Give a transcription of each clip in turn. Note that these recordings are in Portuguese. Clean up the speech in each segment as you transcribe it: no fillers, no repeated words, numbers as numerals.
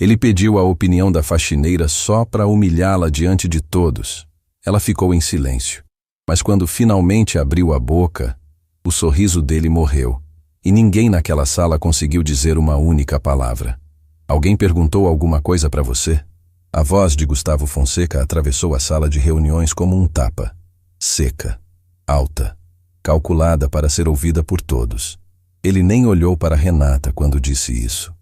Ele pediu a opinião da faxineira só para humilhá-la diante de todos. Ela ficou em silêncio. Mas quando finalmente abriu a boca, o sorriso dele morreu, e ninguém naquela sala conseguiu dizer uma única palavra. Alguém perguntou alguma coisa para você? A voz de Gustavo Fonseca atravessou a sala de reuniões como um tapa. Seca, alta, calculada para ser ouvida por todos. Ele nem olhou para Renata quando disse isso.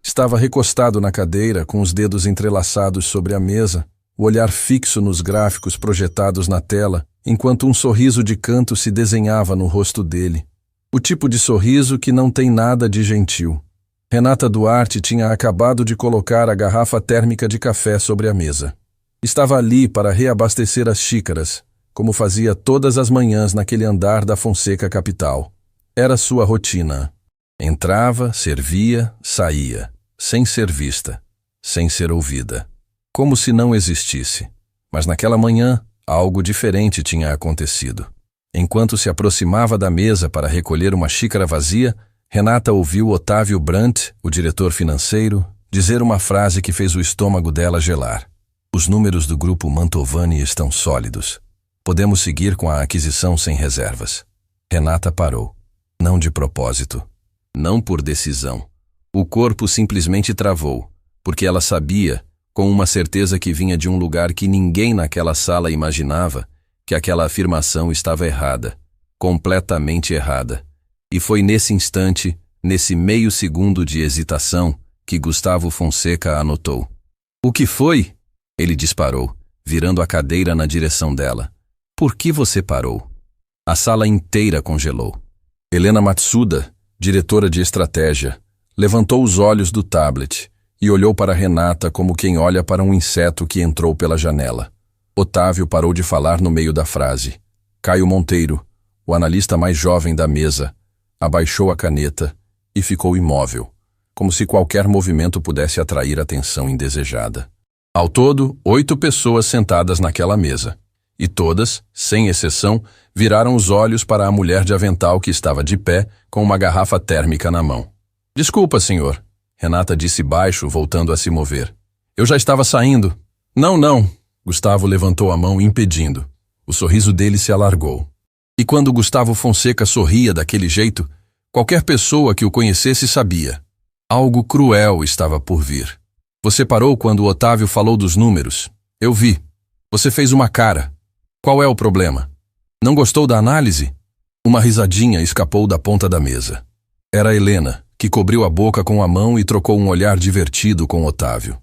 Estava recostado na cadeira, com os dedos entrelaçados sobre a mesa, o olhar fixo nos gráficos projetados na tela, enquanto um sorriso de canto se desenhava no rosto dele. O tipo de sorriso que não tem nada de gentil. Renata Duarte tinha acabado de colocar a garrafa térmica de café sobre a mesa. Estava ali para reabastecer as xícaras, como fazia todas as manhãs naquele andar da Fonseca Capital. Era sua rotina. Entrava, servia, saía, sem ser vista, sem ser ouvida. Como se não existisse. Mas naquela manhã, algo diferente tinha acontecido. Enquanto se aproximava da mesa para recolher uma xícara vazia, Renata ouviu Otávio Brandt, o diretor financeiro, dizer uma frase que fez o estômago dela gelar. Os números do grupo Mantovani estão sólidos. Podemos seguir com a aquisição sem reservas. Renata parou. Não de propósito. Não por decisão. O corpo simplesmente travou, porque ela sabia, com uma certeza que vinha de um lugar que ninguém naquela sala imaginava, que aquela afirmação estava errada, completamente errada. E foi nesse instante, nesse meio segundo de hesitação, que Gustavo Fonseca anotou. O que foi? Ele disparou, virando a cadeira na direção dela. Por que você parou? A sala inteira congelou. Helena Matsuda, diretora de estratégia, levantou os olhos do tablet e olhou para Renata como quem olha para um inseto que entrou pela janela. Otávio parou de falar no meio da frase. Caio Monteiro, o analista mais jovem da mesa, abaixou a caneta e ficou imóvel, como se qualquer movimento pudesse atrair atenção indesejada. Ao todo, 8 pessoas sentadas naquela mesa, e todas, sem exceção, viraram os olhos para a mulher de avental que estava de pé com uma garrafa térmica na mão. Desculpa, senhor, Renata disse baixo, voltando a se mover. Eu já estava saindo. Não, Gustavo levantou a mão impedindo. O sorriso dele se alargou. E quando Gustavo Fonseca sorria daquele jeito, qualquer pessoa que o conhecesse sabia. Algo cruel estava por vir. Você parou quando o Otávio falou dos números. Eu vi. Você fez uma cara. Qual é o problema? Não gostou da análise? Uma risadinha escapou da ponta da mesa. Era Helena, que cobriu a boca com a mão e trocou um olhar divertido com Otávio.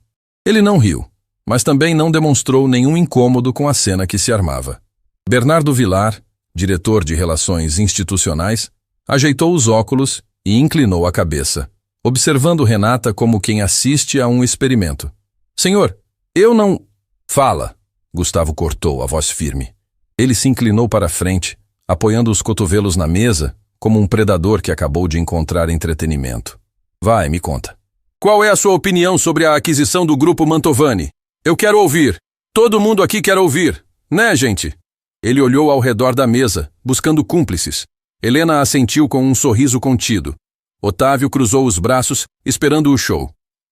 Ele não riu, mas também não demonstrou nenhum incômodo com a cena que se armava. Bernardo Vilar, diretor de Relações Institucionais, ajeitou os óculos e inclinou a cabeça, observando Renata como quem assiste a um experimento. Senhor, eu não... Fala, Gustavo cortou, a voz firme. Ele se inclinou para a frente, apoiando os cotovelos na mesa, como um predador que acabou de encontrar entretenimento. Vai, me conta. Qual é a sua opinião sobre a aquisição do grupo Mantovani? Eu quero ouvir. Todo mundo aqui quer ouvir. Né, gente? Ele olhou ao redor da mesa, buscando cúmplices. Helena assentiu com um sorriso contido. Otávio cruzou os braços, esperando o show.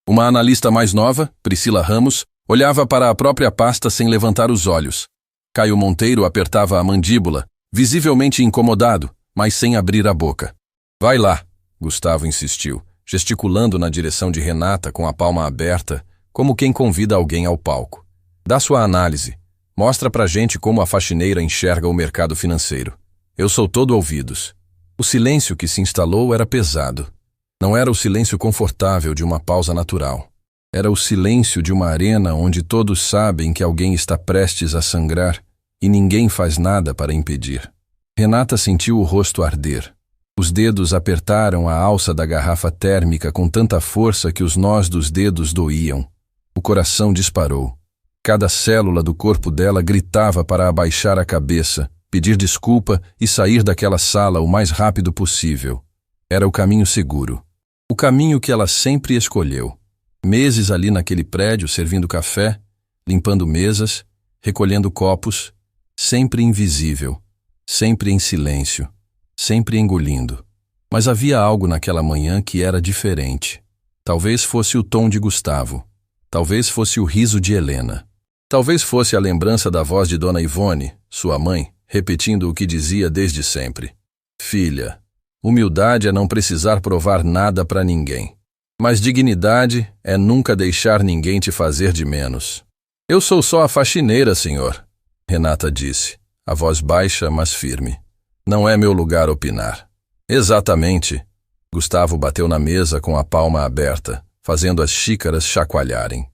Uma analista mais nova, Priscila Ramos, olhava para a própria pasta sem levantar os olhos. Caio Monteiro apertava a mandíbula, visivelmente incomodado, mas sem abrir a boca. Vai lá, Gustavo insistiu, gesticulando na direção de Renata com a palma aberta, como quem convida alguém ao palco. Dá sua análise. Mostra pra gente como a faxineira enxerga o mercado financeiro. Eu sou todo ouvidos. O silêncio que se instalou era pesado. Não era o silêncio confortável de uma pausa natural. Era o silêncio de uma arena onde todos sabem que alguém está prestes a sangrar e ninguém faz nada para impedir. Renata sentiu o rosto arder. Os dedos apertaram a alça da garrafa térmica com tanta força que os nós dos dedos doíam. O coração disparou. Cada célula do corpo dela gritava para abaixar a cabeça, pedir desculpa e sair daquela sala o mais rápido possível. Era o caminho seguro. O caminho que ela sempre escolheu. Meses ali naquele prédio, servindo café, limpando mesas, recolhendo copos, sempre invisível, sempre em silêncio, sempre engolindo. Mas havia algo naquela manhã que era diferente. Talvez fosse o tom de Gustavo. Talvez fosse o riso de Helena. Talvez fosse a lembrança da voz de Dona Ivone, sua mãe, repetindo o que dizia desde sempre. Filha, humildade é não precisar provar nada para ninguém. Mas dignidade é nunca deixar ninguém te fazer de menos. Eu sou só a faxineira, senhor, Renata disse, a voz baixa, mas firme. Não é meu lugar opinar. Exatamente. Gustavo bateu na mesa com a palma aberta, fazendo as xícaras chacoalharem.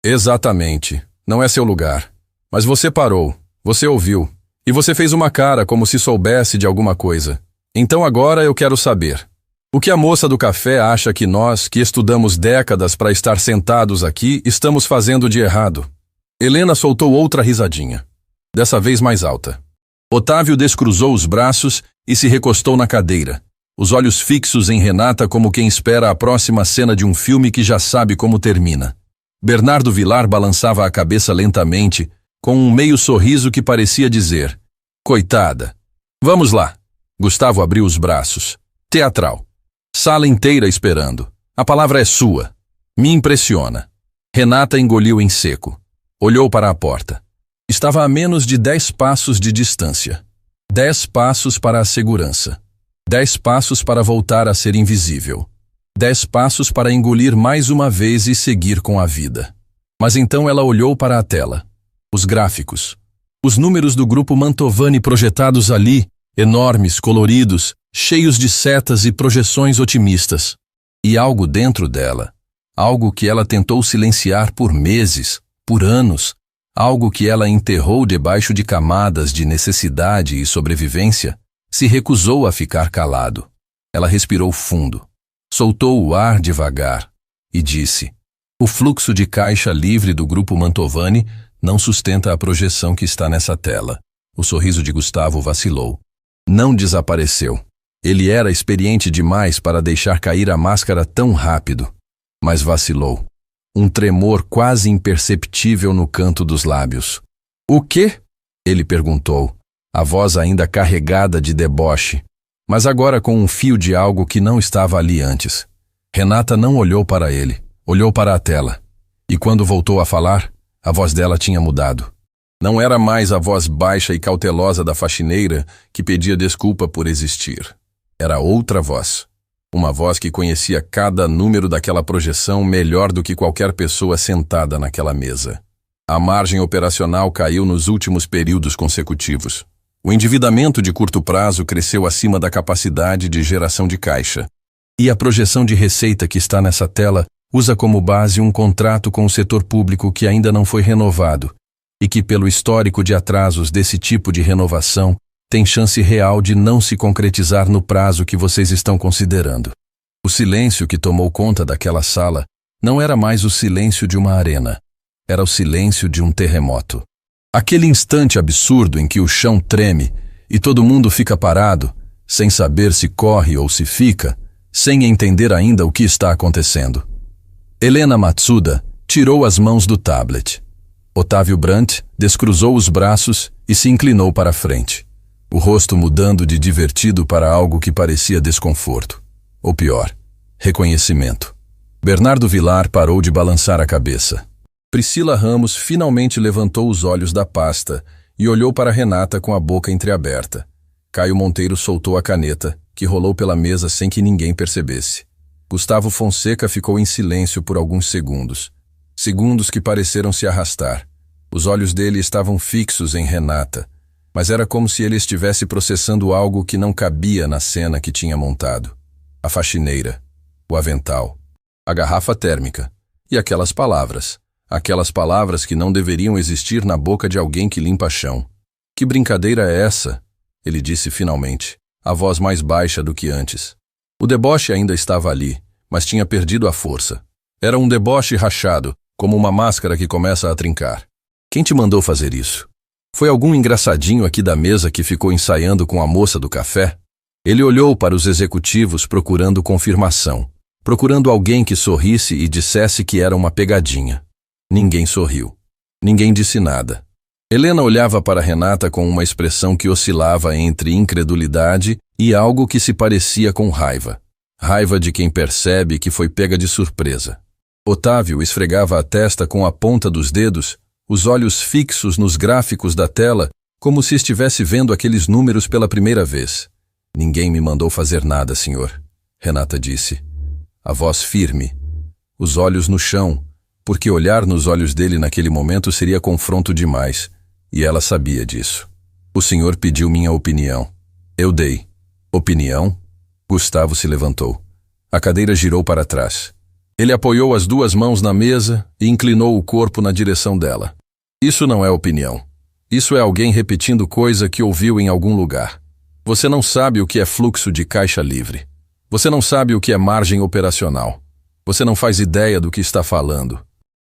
Exatamente. Não é seu lugar. Mas você parou, você ouviu, e você fez uma cara como se soubesse de alguma coisa. Então agora eu quero saber. O que a moça do café acha que nós, que estudamos décadas para estar sentados aqui, estamos fazendo de errado? Helena soltou outra risadinha, dessa vez mais alta. Otávio descruzou os braços e se recostou na cadeira, os olhos fixos em Renata como quem espera a próxima cena de um filme que já sabe como termina. Bernardo Vilar balançava a cabeça lentamente, com um meio sorriso que parecia dizer: coitada. Vamos lá. Gustavo abriu os braços. Teatral. Sala inteira esperando. A palavra é sua. Me impressiona. Renata engoliu em seco. Olhou para a porta. Estava a menos de 10 passos de distância. 10 passos para a segurança. 10 passos para voltar a ser invisível. 10 passos para engolir mais uma vez e seguir com a vida. Mas então ela olhou para a tela. Os gráficos. Os números do grupo Mantovani projetados ali, enormes, coloridos, cheios de setas e projeções otimistas. E algo dentro dela, algo que ela tentou silenciar por meses, por anos, algo que ela enterrou debaixo de camadas de necessidade e sobrevivência, se recusou a ficar calado. Ela respirou fundo, soltou o ar devagar e disse: o fluxo de caixa livre do grupo Mantovani não sustenta a projeção que está nessa tela. O sorriso de Gustavo vacilou. Não desapareceu. Ele era experiente demais para deixar cair a máscara tão rápido, mas vacilou. Um tremor quase imperceptível no canto dos lábios. O quê? Ele perguntou, a voz ainda carregada de deboche, mas agora com um fio de algo que não estava ali antes. Renata não olhou para ele, olhou para a tela. E quando voltou a falar, a voz dela tinha mudado. Não era mais a voz baixa e cautelosa da faxineira que pedia desculpa por existir. Era outra voz. Uma voz que conhecia cada número daquela projeção melhor do que qualquer pessoa sentada naquela mesa. A margem operacional caiu nos últimos períodos consecutivos. O endividamento de curto prazo cresceu acima da capacidade de geração de caixa. E a projeção de receita que está nessa tela usa como base um contrato com o setor público que ainda não foi renovado e que, pelo histórico de atrasos desse tipo de renovação, tem chance real de não se concretizar no prazo que vocês estão considerando. O silêncio que tomou conta daquela sala não era mais o silêncio de uma arena. Era o silêncio de um terremoto. Aquele instante absurdo em que o chão treme e todo mundo fica parado, sem saber se corre ou se fica, sem entender ainda o que está acontecendo. Helena Matsuda tirou as mãos do tablet. Otávio Brandt descruzou os braços e se inclinou para a frente, o rosto mudando de divertido para algo que parecia desconforto. Ou pior, reconhecimento. Bernardo Vilar parou de balançar a cabeça. Priscila Ramos finalmente levantou os olhos da pasta e olhou para Renata com a boca entreaberta. Caio Monteiro soltou a caneta, que rolou pela mesa sem que ninguém percebesse. Gustavo Fonseca ficou em silêncio por alguns segundos. Segundos que pareceram se arrastar. Os olhos dele estavam fixos em Renata, mas era como se ele estivesse processando algo que não cabia na cena que tinha montado. A faxineira, o avental, a garrafa térmica e aquelas palavras que não deveriam existir na boca de alguém que limpa chão. Que brincadeira é essa? Ele disse finalmente, a voz mais baixa do que antes. O deboche ainda estava ali, mas tinha perdido a força. Era um deboche rachado, como uma máscara que começa a trincar. Quem te mandou fazer isso? Foi algum engraçadinho aqui da mesa que ficou ensaiando com a moça do café? Ele olhou para os executivos procurando confirmação, procurando alguém que sorrisse e dissesse que era uma pegadinha. Ninguém sorriu. Ninguém disse nada. Helena olhava para Renata com uma expressão que oscilava entre incredulidade e algo que se parecia com raiva. Raiva de quem percebe que foi pega de surpresa. Otávio esfregava a testa com a ponta dos dedos, os olhos fixos nos gráficos da tela, como se estivesse vendo aqueles números pela primeira vez. Ninguém me mandou fazer nada, senhor, Renata disse. A voz firme, os olhos no chão, porque olhar nos olhos dele naquele momento seria confronto demais, e ela sabia disso. O senhor pediu minha opinião. Eu dei. Opinião? Gustavo se levantou. A cadeira girou para trás. Ele apoiou as duas mãos na mesa e inclinou o corpo na direção dela. Isso não é opinião. Isso é alguém repetindo coisa que ouviu em algum lugar. Você não sabe o que é fluxo de caixa livre. Você não sabe o que é margem operacional. Você não faz ideia do que está falando.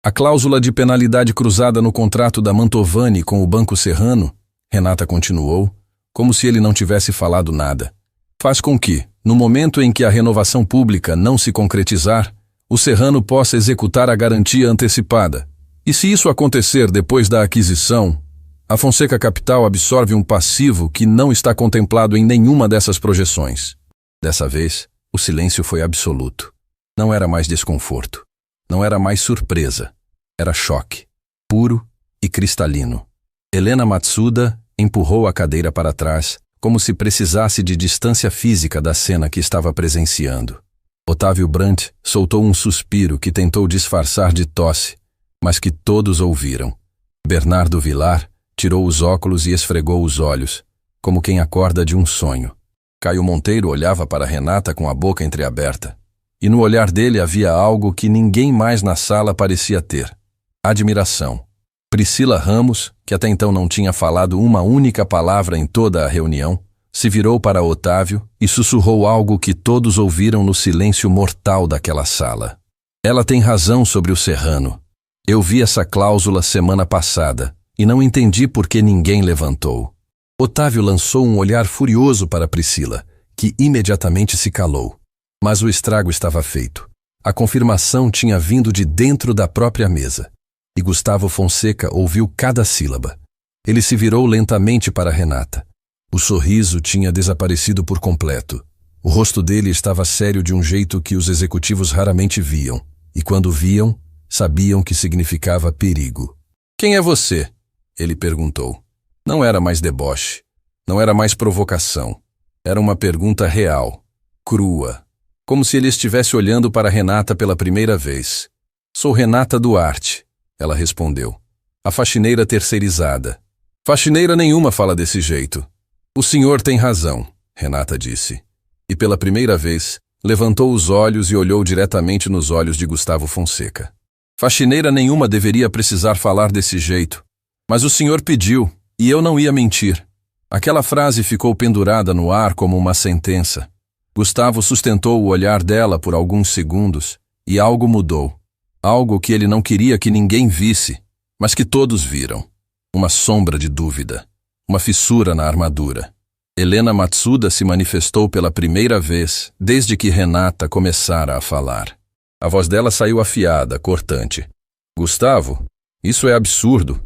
A cláusula de penalidade cruzada no contrato da Mantovani com o Banco Serrano, Renata continuou, como se ele não tivesse falado nada, faz com que, no momento em que a renovação pública não se concretizar, o Serrano possa executar a garantia antecipada. E se isso acontecer depois da aquisição, a Fonseca Capital absorve um passivo que não está contemplado em nenhuma dessas projeções. Dessa vez, o silêncio foi absoluto. Não era mais desconforto. Não era mais surpresa. Era choque. Puro e cristalino. Helena Matsuda empurrou a cadeira para trás, como se precisasse de distância física da cena que estava presenciando. Otávio Brandt soltou um suspiro que tentou disfarçar de tosse, mas que todos ouviram. Bernardo Vilar tirou os óculos e esfregou os olhos, como quem acorda de um sonho. Caio Monteiro olhava para Renata com a boca entreaberta, e no olhar dele havia algo que ninguém mais na sala parecia ter: admiração. Priscila Ramos, que até então não tinha falado uma única palavra em toda a reunião, se virou para Otávio e sussurrou algo que todos ouviram no silêncio mortal daquela sala. Ela tem razão sobre o Serrano. Eu vi essa cláusula semana passada e não entendi por que ninguém levantou. Otávio lançou um olhar furioso para Priscila, que imediatamente se calou. Mas o estrago estava feito. A confirmação tinha vindo de dentro da própria mesa. E Gustavo Fonseca ouviu cada sílaba. Ele se virou lentamente para Renata. O sorriso tinha desaparecido por completo. O rosto dele estava sério de um jeito que os executivos raramente viam. E quando viam, sabiam que significava perigo. «Quem é você?» ele perguntou. Não era mais deboche. Não era mais provocação. Era uma pergunta real, crua, como se ele estivesse olhando para Renata pela primeira vez. «Sou Renata Duarte», ela respondeu. «A faxineira terceirizada». «Faxineira nenhuma fala desse jeito». «O senhor tem razão», Renata disse. E pela primeira vez, levantou os olhos e olhou diretamente nos olhos de Gustavo Fonseca. «Faxineira nenhuma deveria precisar falar desse jeito. Mas o senhor pediu, e eu não ia mentir». Aquela frase ficou pendurada no ar como uma sentença. Gustavo sustentou o olhar dela por alguns segundos, e algo mudou. Algo que ele não queria que ninguém visse, mas que todos viram. Uma sombra de dúvida. Uma fissura na armadura. Helena Matsuda se manifestou pela primeira vez desde que Renata começara a falar. A voz dela saiu afiada, cortante. «Gustavo, isso é absurdo.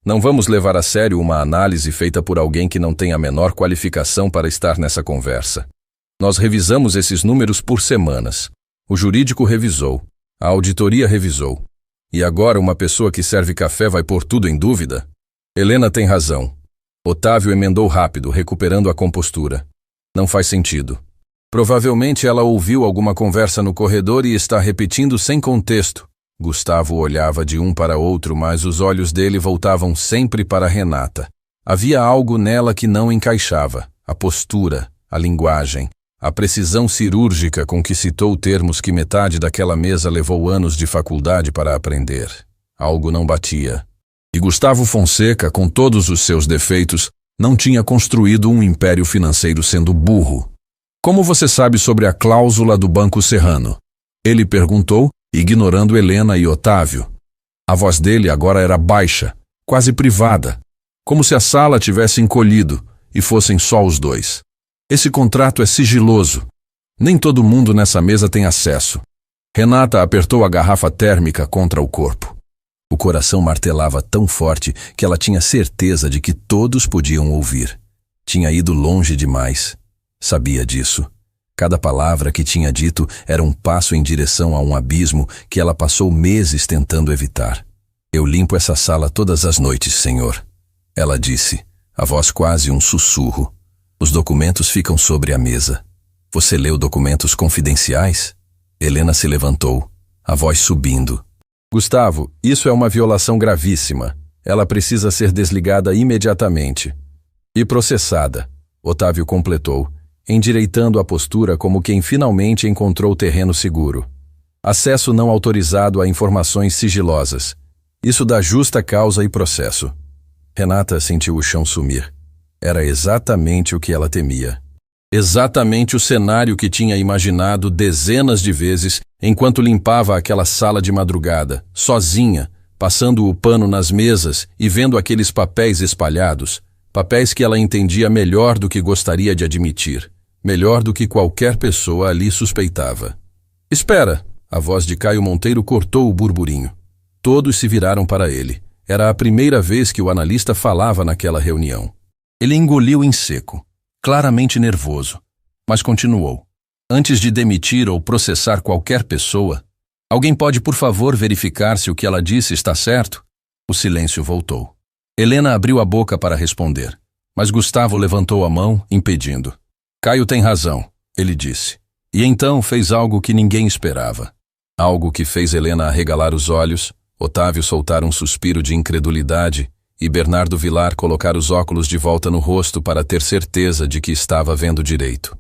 Não vamos levar a sério uma análise feita por alguém que não tem a menor qualificação para estar nessa conversa. Nós revisamos esses números por semanas. O jurídico revisou. A auditoria revisou. E agora uma pessoa que serve café vai pôr tudo em dúvida? Helena tem razão». Otávio emendou rápido, recuperando a compostura. «Não faz sentido. Provavelmente ela ouviu alguma conversa no corredor e está repetindo sem contexto». Gustavo olhava de um para outro, mas os olhos dele voltavam sempre para Renata. Havia algo nela que não encaixava. A postura, a linguagem, a precisão cirúrgica com que citou termos que metade daquela mesa levou anos de faculdade para aprender. Algo não batia. E Gustavo Fonseca, com todos os seus defeitos, não tinha construído um império financeiro sendo burro. «Como você sabe sobre a cláusula do Banco Serrano?» Ele perguntou, ignorando Helena e Otávio. A voz dele agora era baixa, quase privada, como se a sala tivesse encolhido e fossem só os dois. «Esse contrato é sigiloso. Nem todo mundo nessa mesa tem acesso». Renata apertou a garrafa térmica contra o corpo. O coração martelava tão forte que ela tinha certeza de que todos podiam ouvir. Tinha ido longe demais. Sabia disso. Cada palavra que tinha dito era um passo em direção a um abismo que ela passou meses tentando evitar. Eu limpo essa sala todas as noites, senhor. Ela disse, a voz quase um sussurro. Os documentos ficam sobre a mesa. Você leu documentos confidenciais? Helena se levantou, a voz subindo. Gustavo, isso é uma violação gravíssima. Ela precisa ser desligada imediatamente. E processada, Otávio completou, endireitando a postura como quem finalmente encontrou terreno seguro. Acesso não autorizado a informações sigilosas. Isso dá justa causa e processo. Renata sentiu o chão sumir. Era exatamente o que ela temia. Exatamente o cenário que tinha imaginado dezenas de vezes enquanto limpava aquela sala de madrugada, sozinha, passando o pano nas mesas e vendo aqueles papéis espalhados, papéis que ela entendia melhor do que gostaria de admitir, melhor do que qualquer pessoa ali suspeitava. Espera! A voz de Caio Monteiro cortou o burburinho. Todos se viraram para ele. Era a primeira vez que o analista falava naquela reunião. Ele engoliu em seco, claramente nervoso, mas continuou. Antes de demitir ou processar qualquer pessoa, alguém pode, por favor, verificar se o que ela disse está certo? O silêncio voltou. Helena abriu a boca para responder, mas Gustavo levantou a mão, impedindo. Caio tem razão, ele disse. E então fez algo que ninguém esperava. Algo que fez Helena arregalar os olhos, Otávio soltar um suspiro de incredulidade e Bernardo Vilar colocar os óculos de volta no rosto para ter certeza de que estava vendo direito.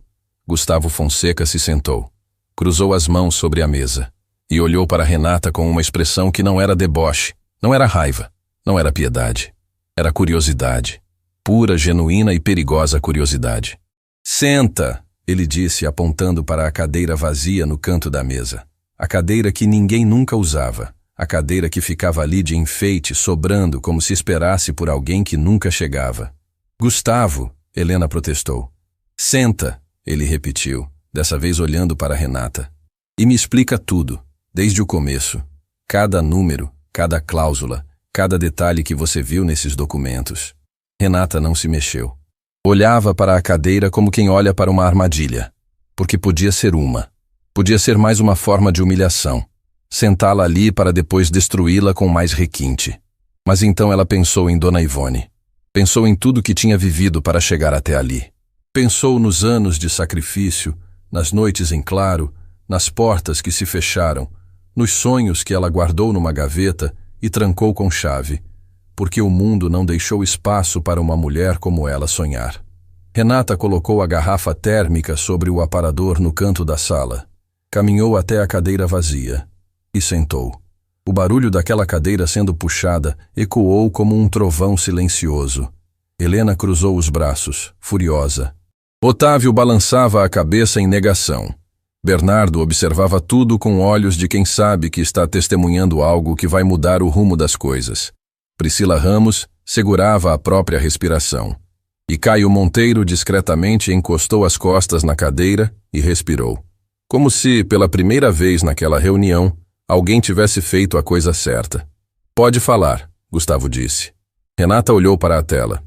Gustavo Fonseca se sentou, cruzou as mãos sobre a mesa e olhou para Renata com uma expressão que não era deboche, não era raiva, não era piedade. Era curiosidade, pura, genuína e perigosa curiosidade. Senta, ele disse apontando para a cadeira vazia no canto da mesa. A cadeira que ninguém nunca usava. A cadeira que ficava ali de enfeite, sobrando como se esperasse por alguém que nunca chegava. Gustavo, Helena protestou. Senta, ele repetiu, dessa vez olhando para Renata. E me explica tudo, desde o começo. Cada número, cada cláusula, cada detalhe que você viu nesses documentos. Renata não se mexeu. Olhava para a cadeira como quem olha para uma armadilha. Porque podia ser uma. Podia ser mais uma forma de humilhação. Sentá-la ali para depois destruí-la com mais requinte. Mas então ela pensou em Dona Ivone. Pensou em tudo que tinha vivido para chegar até ali. Pensou nos anos de sacrifício, nas noites em claro, nas portas que se fecharam, nos sonhos que ela guardou numa gaveta e trancou com chave, porque o mundo não deixou espaço para uma mulher como ela sonhar. Renata colocou a garrafa térmica sobre o aparador no canto da sala. Caminhou até a cadeira vazia e sentou. O barulho daquela cadeira sendo puxada ecoou como um trovão silencioso. Helena cruzou os braços, furiosa. Otávio balançava a cabeça em negação. Bernardo observava tudo com olhos de quem sabe que está testemunhando algo que vai mudar o rumo das coisas. Priscila Ramos segurava a própria respiração. E Caio Monteiro discretamente encostou as costas na cadeira e respirou. Como se, pela primeira vez naquela reunião, alguém tivesse feito a coisa certa. Pode falar, Gustavo disse. Renata olhou para a tela.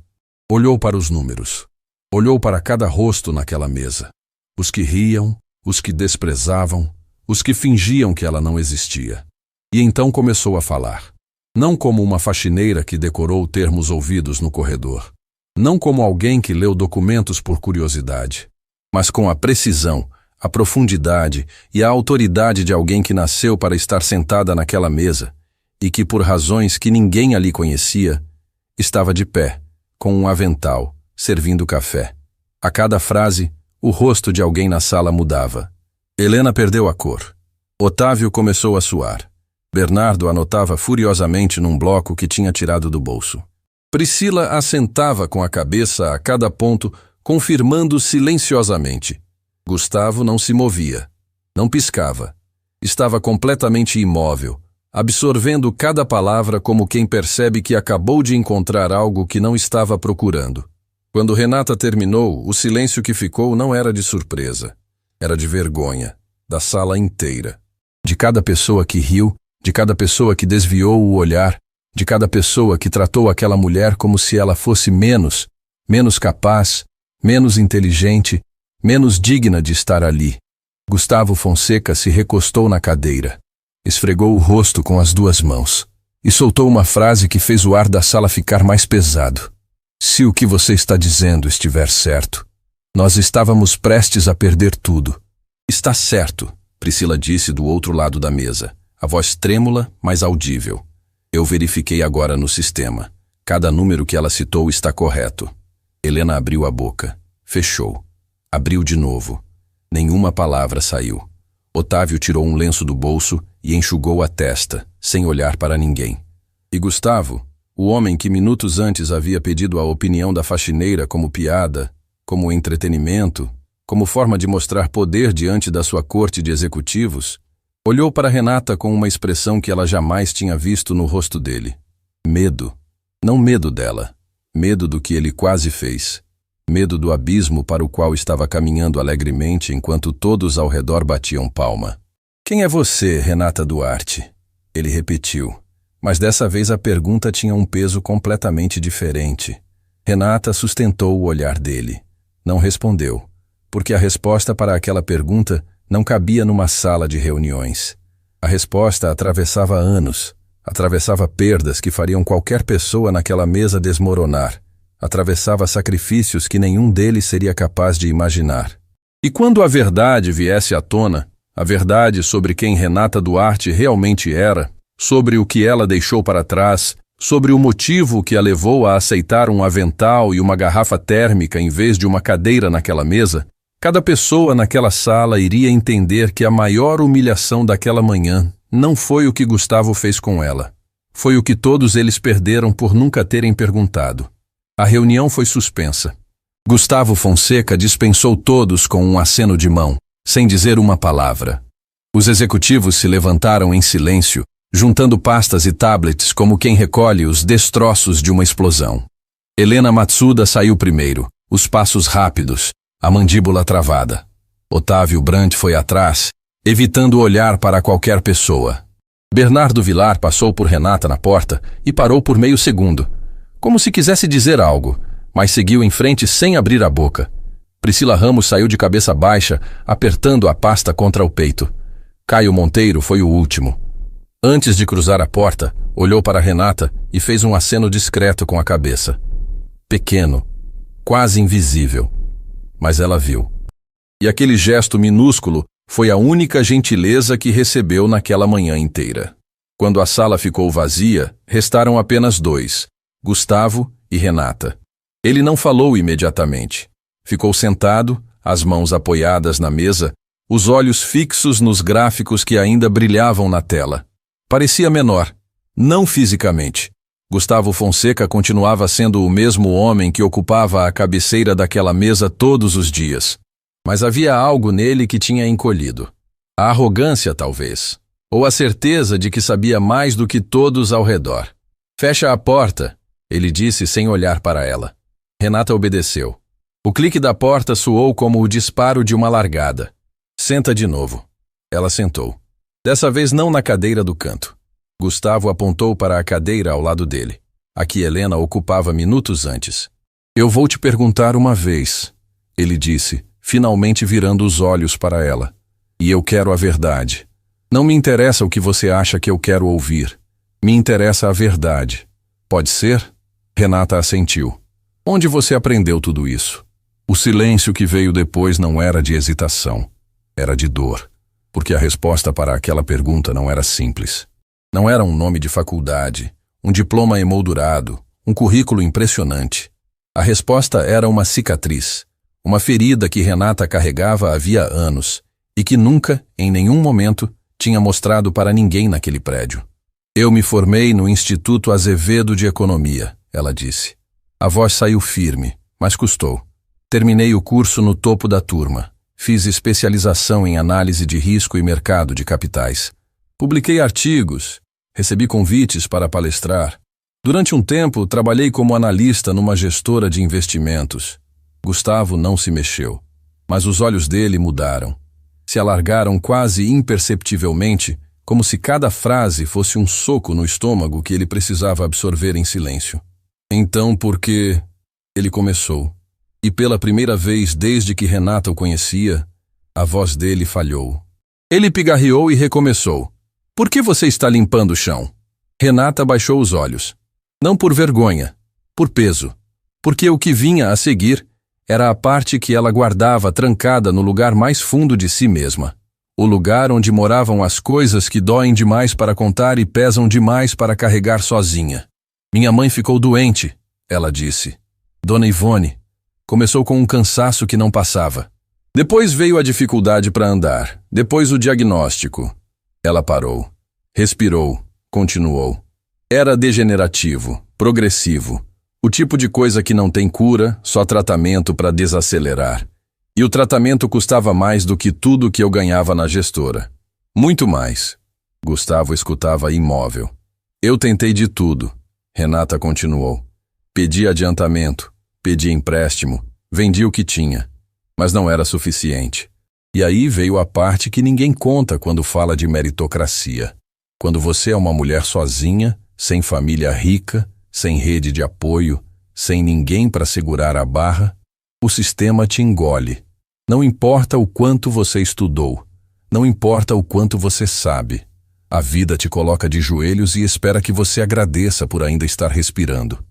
Olhou para os números. Olhou para cada rosto naquela mesa. Os que riam, os que desprezavam, os que fingiam que ela não existia. E então começou a falar. Não como uma faxineira que decorou termos ouvidos no corredor. Não como alguém que leu documentos por curiosidade. Mas com a precisão, a profundidade e a autoridade de alguém que nasceu para estar sentada naquela mesa e que, por razões que ninguém ali conhecia, estava de pé, com um avental, servindo café. A cada frase, o rosto de alguém na sala mudava. Helena perdeu a cor. Otávio começou a suar. Bernardo anotava furiosamente num bloco que tinha tirado do bolso. Priscila assentava com a cabeça a cada ponto, confirmando silenciosamente. Gustavo não se movia, não piscava. Estava completamente imóvel, absorvendo cada palavra como quem percebe que acabou de encontrar algo que não estava procurando. Quando Renata terminou, o silêncio que ficou não era de surpresa. Era de vergonha, da sala inteira. De cada pessoa que riu, de cada pessoa que desviou o olhar, de cada pessoa que tratou aquela mulher como se ela fosse menos capaz, menos inteligente, menos digna de estar ali. Gustavo Fonseca se recostou na cadeira, esfregou o rosto com as duas mãos e soltou uma frase que fez o ar da sala ficar mais pesado. Se o que você está dizendo estiver certo, nós estávamos prestes a perder tudo. Está certo, Priscila disse do outro lado da mesa, a voz trêmula, mas audível. Eu verifiquei agora no sistema. Cada número que ela citou está correto. Helena abriu a boca, fechou, abriu de novo. Nenhuma palavra saiu. Otávio tirou um lenço do bolso e enxugou a testa, sem olhar para ninguém. E Gustavo, o homem que minutos antes havia pedido a opinião da faxineira como piada, como entretenimento, como forma de mostrar poder diante da sua corte de executivos, olhou para Renata com uma expressão que ela jamais tinha visto no rosto dele. Medo. Não medo dela. Medo do que ele quase fez. Medo do abismo para o qual estava caminhando alegremente enquanto todos ao redor batiam palma. Quem é você, Renata Duarte? Ele repetiu, mas dessa vez a pergunta tinha um peso completamente diferente. Renata sustentou o olhar dele. Não respondeu, porque a resposta para aquela pergunta não cabia numa sala de reuniões. A resposta atravessava anos, atravessava perdas que fariam qualquer pessoa naquela mesa desmoronar, atravessava sacrifícios que nenhum deles seria capaz de imaginar. E quando a verdade viesse à tona, a verdade sobre quem Renata Duarte realmente era, sobre o que ela deixou para trás, sobre o motivo que a levou a aceitar um avental e uma garrafa térmica em vez de uma cadeira naquela mesa, cada pessoa naquela sala iria entender que a maior humilhação daquela manhã não foi o que Gustavo fez com ela. Foi o que todos eles perderam por nunca terem perguntado. A reunião foi suspensa. Gustavo Fonseca dispensou todos com um aceno de mão, sem dizer uma palavra. Os executivos se levantaram em silêncio, juntando pastas e tablets como quem recolhe os destroços de uma explosão. Helena Matsuda saiu primeiro, os passos rápidos, a mandíbula travada. Otávio Brandt foi atrás, evitando olhar para qualquer pessoa. Bernardo Vilar passou por Renata na porta e parou por meio segundo, como se quisesse dizer algo, mas seguiu em frente sem abrir a boca. Priscila Ramos saiu de cabeça baixa, apertando a pasta contra o peito. Caio Monteiro foi o último. Antes de cruzar a porta, olhou para Renata e fez um aceno discreto com a cabeça. Pequeno, quase invisível. Mas ela viu. E aquele gesto minúsculo foi a única gentileza que recebeu naquela manhã inteira. Quando a sala ficou vazia, restaram apenas dois, Gustavo e Renata. Ele não falou imediatamente. Ficou sentado, as mãos apoiadas na mesa, os olhos fixos nos gráficos que ainda brilhavam na tela. Parecia menor, não fisicamente. Gustavo Fonseca continuava sendo o mesmo homem que ocupava a cabeceira daquela mesa todos os dias. Mas havia algo nele que tinha encolhido. A arrogância, talvez. Ou a certeza de que sabia mais do que todos ao redor. Fecha a porta, ele disse sem olhar para ela. Renata obedeceu. O clique da porta soou como o disparo de uma largada. Senta de novo. Ela sentou. Dessa vez não na cadeira do canto. Gustavo apontou para a cadeira ao lado dele, a que Helena ocupava minutos antes. Eu vou te perguntar uma vez, ele disse, finalmente virando os olhos para ela. E eu quero a verdade. Não me interessa o que você acha que eu quero ouvir. Me interessa a verdade. Pode ser? Renata assentiu. Onde você aprendeu tudo isso? O silêncio que veio depois não era de hesitação. Era de dor. Porque a resposta para aquela pergunta não era simples. Não era um nome de faculdade, um diploma emoldurado, um currículo impressionante. A resposta era uma cicatriz, uma ferida que Renata carregava havia anos e que nunca, em nenhum momento, tinha mostrado para ninguém naquele prédio. Eu me formei no Instituto Azevedo de Economia, ela disse. A voz saiu firme, mas custou. Terminei o curso no topo da turma. Fiz especialização em análise de risco e mercado de capitais. Publiquei artigos, recebi convites para palestrar. Durante um tempo, trabalhei como analista numa gestora de investimentos. Gustavo não se mexeu, mas os olhos dele mudaram. Se alargaram quase imperceptivelmente, como se cada frase fosse um soco no estômago que ele precisava absorver em silêncio. Então, por que... Ele começou. E pela primeira vez desde que Renata o conhecia, a voz dele falhou. Ele pigarreou e recomeçou. Por que você está limpando o chão? Renata baixou os olhos. Não por vergonha, por peso. Porque o que vinha a seguir era a parte que ela guardava trancada no lugar mais fundo de si mesma. O lugar onde moravam as coisas que doem demais para contar e pesam demais para carregar sozinha. Minha mãe ficou doente, ela disse. Dona Ivone. Começou com um cansaço que não passava. Depois veio a dificuldade para andar, depois o diagnóstico. Ela parou, respirou, continuou. Era degenerativo, progressivo. O tipo de coisa que não tem cura, só tratamento para desacelerar. E o tratamento custava mais do que tudo que eu ganhava na gestora. Muito mais. Gustavo escutava imóvel. Eu tentei de tudo. Renata continuou. Pedi adiantamento, pedi empréstimo, vendi o que tinha. Mas não era suficiente. E aí veio a parte que ninguém conta quando fala de meritocracia. Quando você é uma mulher sozinha, sem família rica, sem rede de apoio, sem ninguém para segurar a barra, o sistema te engole. Não importa o quanto você estudou, não importa o quanto você sabe. A vida te coloca de joelhos e espera que você agradeça por ainda estar respirando.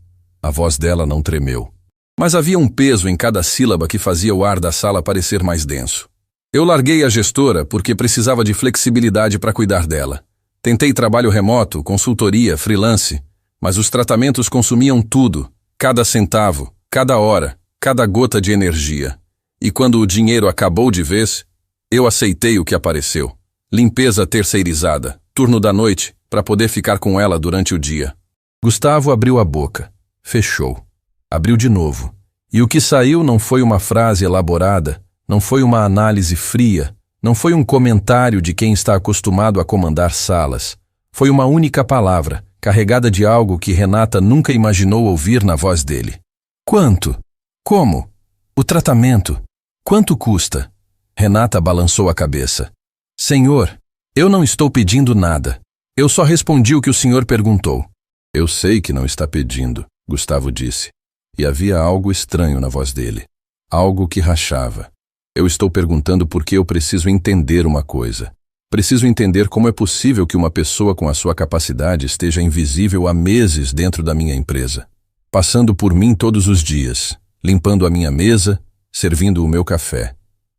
A voz dela não tremeu. Mas havia um peso em cada sílaba que fazia o ar da sala parecer mais denso. Eu larguei a gestora porque precisava de flexibilidade para cuidar dela. Tentei trabalho remoto, consultoria, freelance, mas os tratamentos consumiam tudo, cada centavo, cada hora, cada gota de energia. E quando o dinheiro acabou de vez, eu aceitei o que apareceu. Limpeza terceirizada, turno da noite, para poder ficar com ela durante o dia. Gustavo abriu a boca, fechou. Abriu de novo. E o que saiu não foi uma frase elaborada, não foi uma análise fria, não foi um comentário de quem está acostumado a comandar salas. Foi uma única palavra, carregada de algo que Renata nunca imaginou ouvir na voz dele. Quanto? Como? O tratamento. Quanto custa? Renata balançou a cabeça. Senhor, eu não estou pedindo nada. Eu só respondi o que o senhor perguntou. Eu sei que não está pedindo, Gustavo disse. E havia algo estranho na voz dele. Algo que rachava. Eu estou perguntando porque eu preciso entender uma coisa. Preciso entender como é possível que uma pessoa com a sua capacidade esteja invisível há meses dentro da minha empresa. Passando por mim todos os dias, limpando a minha mesa, servindo o meu café.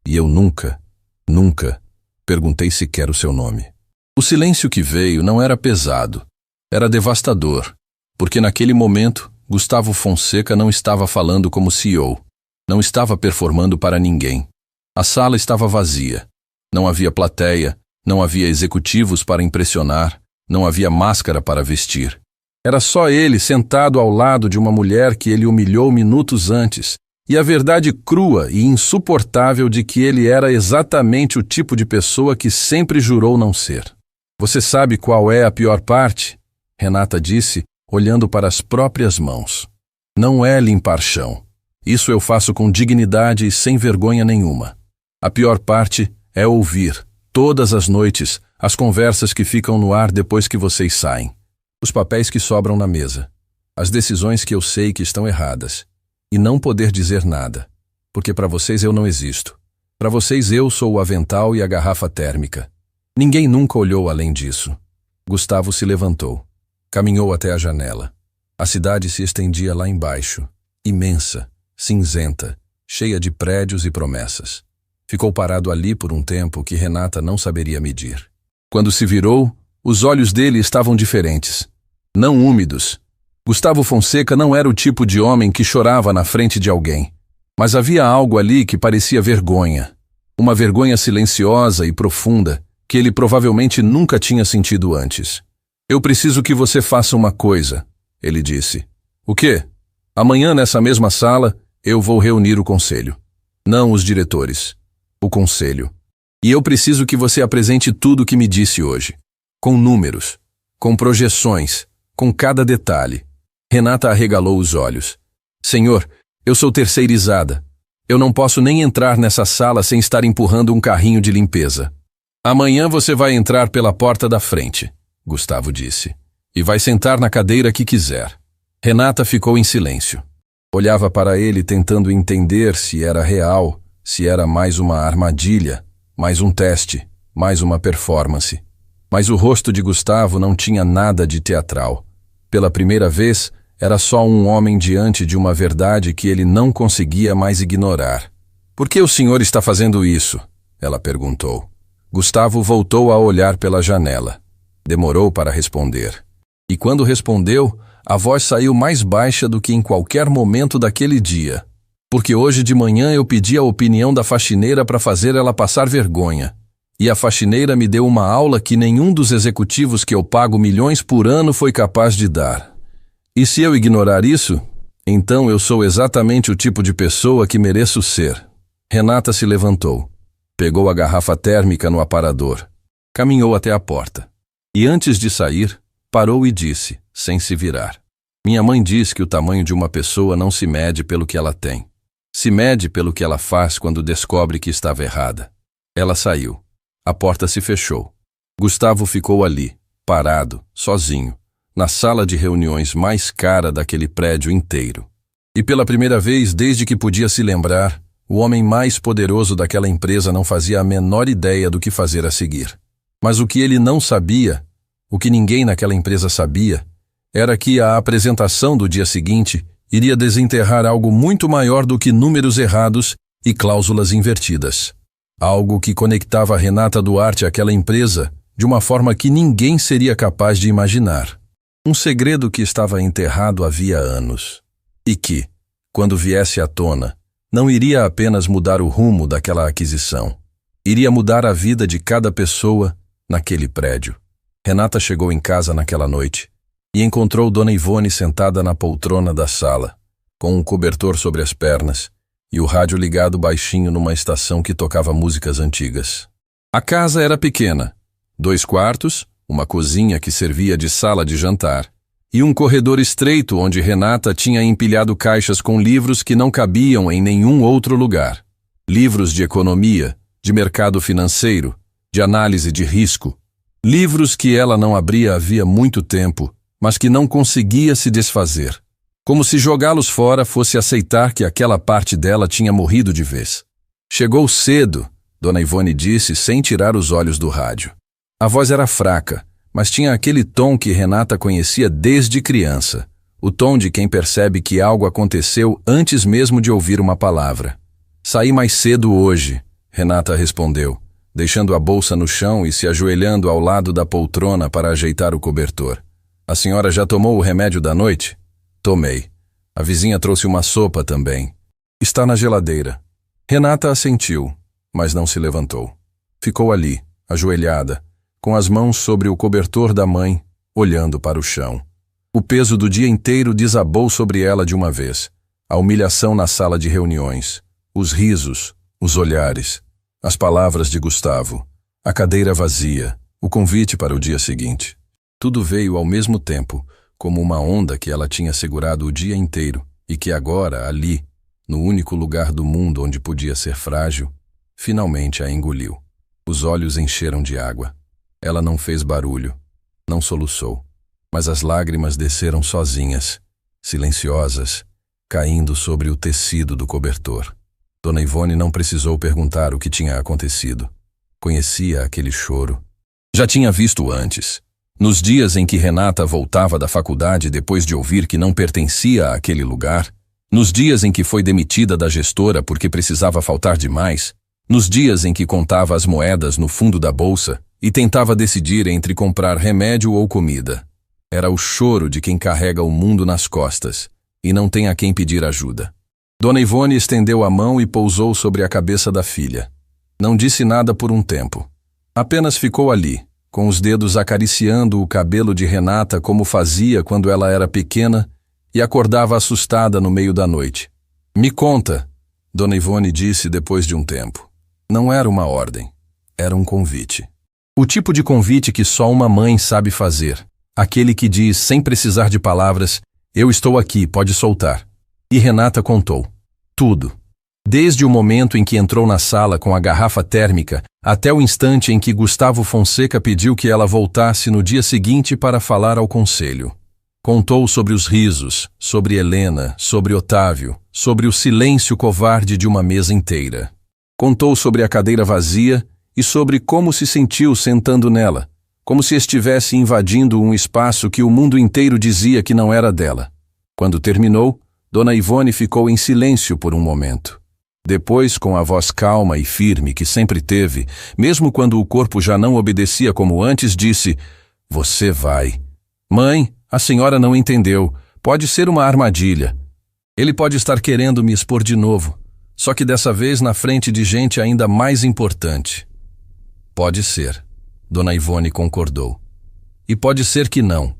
E eu nunca perguntei sequer o seu nome. O silêncio que veio não era pesado. Era devastador. Porque naquele momento, Gustavo Fonseca não estava falando como CEO. Não estava performando para ninguém. A sala estava vazia. Não havia plateia, não havia executivos para impressionar, não havia máscara para vestir. Era só ele sentado ao lado de uma mulher que ele humilhou minutos antes, e a verdade crua e insuportável de que ele era exatamente o tipo de pessoa que sempre jurou não ser. Você sabe qual é a pior parte? Renata disse, olhando para as próprias mãos. Não é limpar chão. Isso eu faço com dignidade e sem vergonha nenhuma. A pior parte é ouvir, todas as noites, as conversas que ficam no ar depois que vocês saem. Os papéis que sobram na mesa. As decisões que eu sei que estão erradas. E não poder dizer nada. Porque para vocês eu não existo. Para vocês eu sou o avental e a garrafa térmica. Ninguém nunca olhou além disso. Gustavo se levantou. Caminhou até a janela. A cidade se estendia lá embaixo. Imensa, cinzenta, cheia de prédios e promessas. Ficou parado ali por um tempo que Renata não saberia medir. Quando se virou, os olhos dele estavam diferentes. Não úmidos. Gustavo Fonseca não era o tipo de homem que chorava na frente de alguém. Mas havia algo ali que parecia vergonha. Uma vergonha silenciosa e profunda que ele provavelmente nunca tinha sentido antes. Eu preciso que você faça uma coisa, ele disse. O quê? Amanhã nessa mesma sala eu vou reunir o conselho. Não os diretores. O conselho. E eu preciso que você apresente tudo o que me disse hoje. Com números, com projeções, com cada detalhe. Renata arregalou os olhos. Senhor, eu sou terceirizada. Eu não posso nem entrar nessa sala sem estar empurrando um carrinho de limpeza. Amanhã você vai entrar pela porta da frente, Gustavo disse, e vai sentar na cadeira que quiser. Renata ficou em silêncio. Olhava para ele tentando entender se era real, se era mais uma armadilha, mais um teste, mais uma performance. Mas o rosto de Gustavo não tinha nada de teatral. Pela primeira vez, era só um homem diante de uma verdade que ele não conseguia mais ignorar. "Por que o senhor está fazendo isso?" ela perguntou. Gustavo voltou a olhar pela janela. Demorou para responder. E quando respondeu, a voz saiu mais baixa do que em qualquer momento daquele dia. "Porque hoje de manhã eu pedi a opinião da faxineira para fazer ela passar vergonha. E a faxineira me deu uma aula que nenhum dos executivos que eu pago milhões por ano foi capaz de dar. E se eu ignorar isso, então eu sou exatamente o tipo de pessoa que mereço ser." Renata se levantou. Pegou a garrafa térmica no aparador. Caminhou até a porta. E antes de sair, parou e disse, sem se virar: "Minha mãe diz que o tamanho de uma pessoa não se mede pelo que ela tem. Se mede pelo que ela faz quando descobre que estava errada." Ela saiu. A porta se fechou. Gustavo ficou ali, parado, sozinho, na sala de reuniões mais cara daquele prédio inteiro. E pela primeira vez desde que podia se lembrar, o homem mais poderoso daquela empresa não fazia a menor ideia do que fazer a seguir. Mas o que ele não sabia, o que ninguém naquela empresa sabia, era que a apresentação do dia seguinte iria desenterrar algo muito maior do que números errados e cláusulas invertidas. Algo que conectava Renata Duarte àquela empresa de uma forma que ninguém seria capaz de imaginar. Um segredo que estava enterrado havia anos. E que, quando viesse à tona, não iria apenas mudar o rumo daquela aquisição. Iria mudar a vida de cada pessoa naquele prédio. Renata chegou em casa naquela noite e encontrou Dona Ivone sentada na poltrona da sala, com um cobertor sobre as pernas e o rádio ligado baixinho numa estação que tocava músicas antigas. A casa era pequena, 2 quartos, uma cozinha que servia de sala de jantar e um corredor estreito onde Renata tinha empilhado caixas com livros que não cabiam em nenhum outro lugar. Livros de economia, de mercado financeiro, de análise de risco. Livros que ela não abria havia muito tempo, mas que não conseguia se desfazer. Como se jogá-los fora fosse aceitar que aquela parte dela tinha morrido de vez. "Chegou cedo", Dona Ivone disse sem tirar os olhos do rádio. A voz era fraca, mas tinha aquele tom que Renata conhecia desde criança. O tom de quem percebe que algo aconteceu antes mesmo de ouvir uma palavra. "Saí mais cedo hoje", Renata respondeu, deixando a bolsa no chão e se ajoelhando ao lado da poltrona para ajeitar o cobertor. "A senhora já tomou o remédio da noite?" "Tomei. A vizinha trouxe uma sopa também. Está na geladeira." Renata assentiu, mas não se levantou. Ficou ali, ajoelhada, com as mãos sobre o cobertor da mãe, olhando para o chão. O peso do dia inteiro desabou sobre ela de uma vez. A humilhação na sala de reuniões, os risos, os olhares, as palavras de Gustavo, a cadeira vazia, o convite para o dia seguinte. Tudo veio ao mesmo tempo, como uma onda que ela tinha segurado o dia inteiro e que agora, ali, no único lugar do mundo onde podia ser frágil, finalmente a engoliu. Os olhos encheram de água. Ela não fez barulho, não soluçou, mas as lágrimas desceram sozinhas, silenciosas, caindo sobre o tecido do cobertor. Dona Ivone não precisou perguntar o que tinha acontecido. Conhecia aquele choro. Já tinha visto antes. Nos dias em que Renata voltava da faculdade depois de ouvir que não pertencia àquele lugar, nos dias em que foi demitida da gestora porque precisava faltar demais, nos dias em que contava as moedas no fundo da bolsa e tentava decidir entre comprar remédio ou comida. Era o choro de quem carrega o mundo nas costas e não tem a quem pedir ajuda. Dona Ivone estendeu a mão e pousou sobre a cabeça da filha. Não disse nada por um tempo. Apenas ficou ali, com os dedos acariciando o cabelo de Renata como fazia quando ela era pequena e acordava assustada no meio da noite. "Me conta", Dona Ivone disse depois de um tempo. Não era uma ordem, era um convite. O tipo de convite que só uma mãe sabe fazer. Aquele que diz, sem precisar de palavras, "Eu estou aqui, pode soltar." E Renata contou. Tudo. Desde o momento em que entrou na sala com a garrafa térmica até o instante em que Gustavo Fonseca pediu que ela voltasse no dia seguinte para falar ao conselho. Contou sobre os risos, sobre Helena, sobre Otávio, sobre o silêncio covarde de uma mesa inteira. Contou sobre a cadeira vazia e sobre como se sentiu sentando nela, como se estivesse invadindo um espaço que o mundo inteiro dizia que não era dela. Quando terminou, Dona Ivone ficou em silêncio por um momento. Depois, com a voz calma e firme que sempre teve, mesmo quando o corpo já não obedecia como antes, disse: "Você vai. Mãe, a senhora não entendeu. Pode ser uma armadilha. Ele pode estar querendo me expor de novo, só que dessa vez na frente de gente ainda mais importante." "Pode ser." Dona Ivone concordou. "E pode ser que não.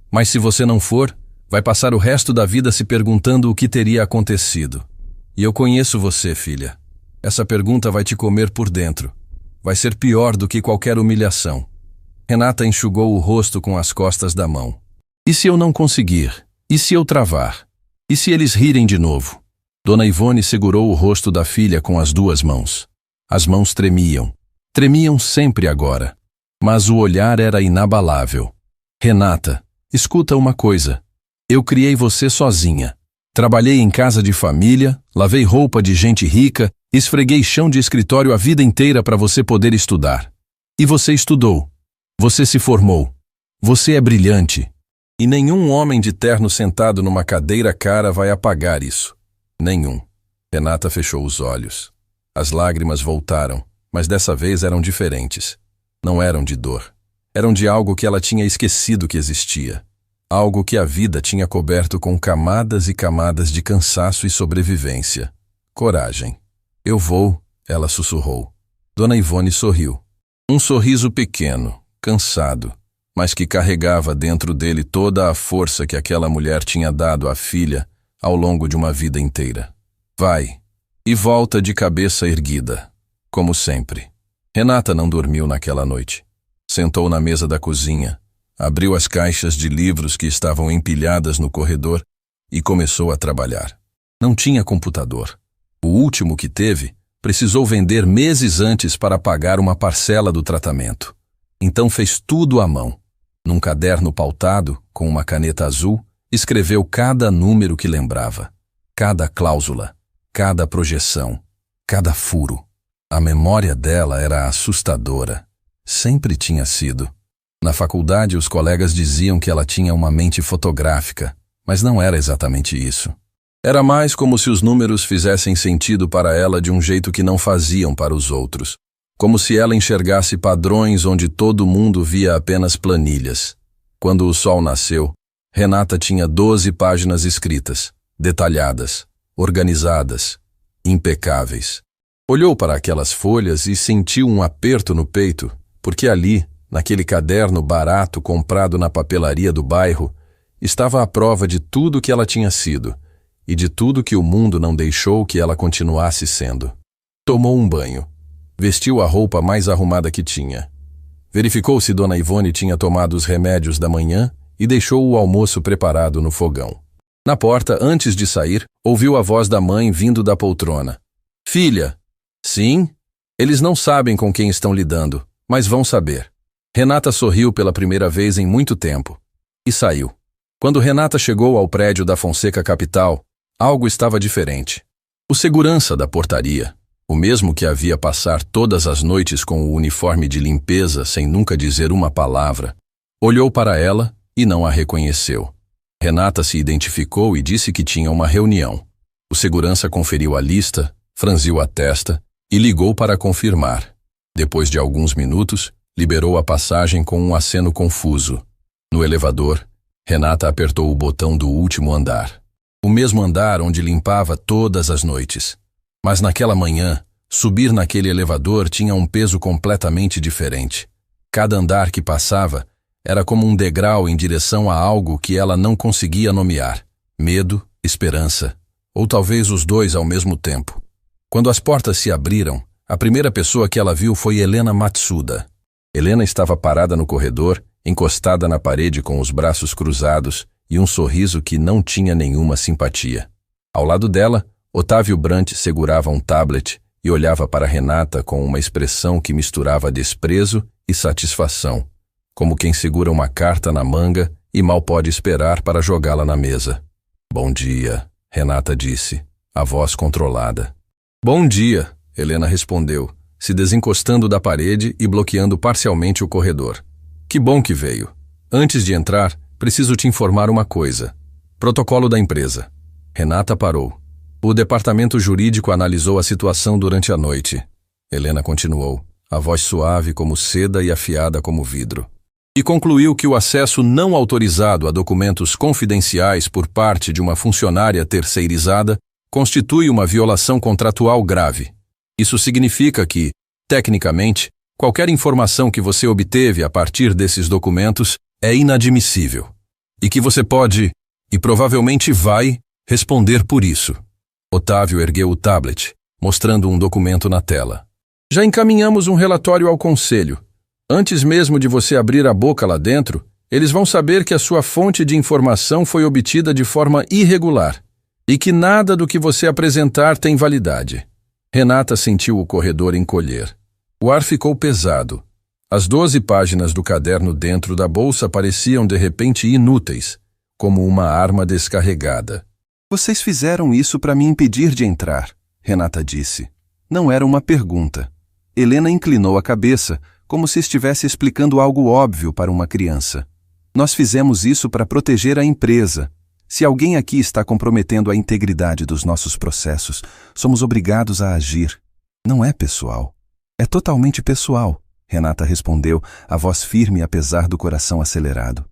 Mas se você não for, vai passar o resto da vida se perguntando o que teria acontecido. E eu conheço você, filha. Essa pergunta vai te comer por dentro. Vai ser pior do que qualquer humilhação." Renata enxugou o rosto com as costas da mão. "E se eu não conseguir? E se eu travar? E se eles rirem de novo?" Dona Ivone segurou o rosto da filha com as duas mãos. As mãos tremiam. Tremiam sempre agora. Mas o olhar era inabalável. "Renata, escuta uma coisa. Eu criei você sozinha. Trabalhei em casa de família, lavei roupa de gente rica, esfreguei chão de escritório a vida inteira para você poder estudar. E você estudou. Você se formou. Você é brilhante. E nenhum homem de terno sentado numa cadeira cara vai apagar isso. Nenhum." Renata fechou os olhos. As lágrimas voltaram, mas dessa vez eram diferentes. Não eram de dor. Eram de algo que ela tinha esquecido que existia. Algo que a vida tinha coberto com camadas e camadas de cansaço e sobrevivência. Coragem. "Eu vou", ela sussurrou. Dona Ivone sorriu. Um sorriso pequeno, cansado, mas que carregava dentro dele toda a força que aquela mulher tinha dado à filha ao longo de uma vida inteira. "Vai." E volta de cabeça erguida, como sempre. Renata não dormiu naquela noite. Sentou na mesa da cozinha, abriu as caixas de livros que estavam empilhadas no corredor e começou a trabalhar. Não tinha computador. O último que teve precisou vender meses antes para pagar uma parcela do tratamento. Então fez tudo à mão. Num caderno pautado, com uma caneta azul, escreveu cada número que lembrava, cada cláusula, cada projeção, cada furo. A memória dela era assustadora. Sempre tinha sido. Na faculdade, os colegas diziam que ela tinha uma mente fotográfica, mas não era exatamente isso. Era mais como se os números fizessem sentido para ela de um jeito que não faziam para os outros. Como se ela enxergasse padrões onde todo mundo via apenas planilhas. Quando o sol nasceu, Renata tinha 12 páginas escritas, detalhadas, organizadas, impecáveis. Olhou para aquelas folhas e sentiu um aperto no peito, porque ali, naquele caderno barato comprado na papelaria do bairro, estava a prova de tudo que ela tinha sido e de tudo que o mundo não deixou que ela continuasse sendo. Tomou um banho. Vestiu a roupa mais arrumada que tinha. Verificou se Dona Ivone tinha tomado os remédios da manhã e deixou o almoço preparado no fogão. Na porta, antes de sair, ouviu a voz da mãe vindo da poltrona. "Filha." "Sim?" "Eles não sabem com quem estão lidando, mas vão saber." Renata sorriu pela primeira vez em muito tempo e saiu. Quando Renata chegou ao prédio da Fonseca Capital, algo estava diferente. O segurança da portaria, o mesmo que a via passar todas as noites com o uniforme de limpeza sem nunca dizer uma palavra, olhou para ela e não a reconheceu. Renata se identificou e disse que tinha uma reunião. O segurança conferiu a lista, franziu a testa e ligou para confirmar. Depois de alguns minutos, liberou a passagem com um aceno confuso. No elevador, Renata apertou o botão do último andar. O mesmo andar onde limpava todas as noites. Mas naquela manhã, subir naquele elevador tinha um peso completamente diferente. Cada andar que passava era como um degrau em direção a algo que ela não conseguia nomear. Medo, esperança, ou talvez os dois ao mesmo tempo. Quando as portas se abriram, a primeira pessoa que ela viu foi Helena Matsuda. Helena estava parada no corredor, encostada na parede com os braços cruzados e um sorriso que não tinha nenhuma simpatia. Ao lado dela, Otávio Brant segurava um tablet e olhava para Renata com uma expressão que misturava desprezo e satisfação, como quem segura uma carta na manga e mal pode esperar para jogá-la na mesa. Bom dia, Renata disse, a voz controlada. Bom dia, Helena respondeu, se desencostando da parede e bloqueando parcialmente o corredor. Que bom que veio. Antes de entrar, preciso te informar uma coisa. Protocolo da empresa. Renata parou. O departamento jurídico analisou a situação durante a noite. Helena continuou, a voz suave como seda e afiada como vidro. E concluiu que o acesso não autorizado a documentos confidenciais por parte de uma funcionária terceirizada constitui uma violação contratual grave. Isso significa que, tecnicamente, qualquer informação que você obteve a partir desses documentos é inadmissível. E que você pode, e provavelmente vai, responder por isso. Otávio ergueu o tablet, mostrando um documento na tela. Já encaminhamos um relatório ao conselho. Antes mesmo de você abrir a boca lá dentro, eles vão saber que a sua fonte de informação foi obtida de forma irregular e que nada do que você apresentar tem validade. Renata sentiu o corredor encolher. O ar ficou pesado. As 12 páginas do caderno dentro da bolsa pareciam de repente inúteis, como uma arma descarregada. Vocês fizeram isso para me impedir de entrar, Renata disse. Não era uma pergunta. Helena inclinou a cabeça, como se estivesse explicando algo óbvio para uma criança. Nós fizemos isso para proteger a empresa. Se alguém aqui está comprometendo a integridade dos nossos processos, somos obrigados a agir. Não é pessoal. É totalmente pessoal, Renata respondeu, a voz firme apesar do coração acelerado.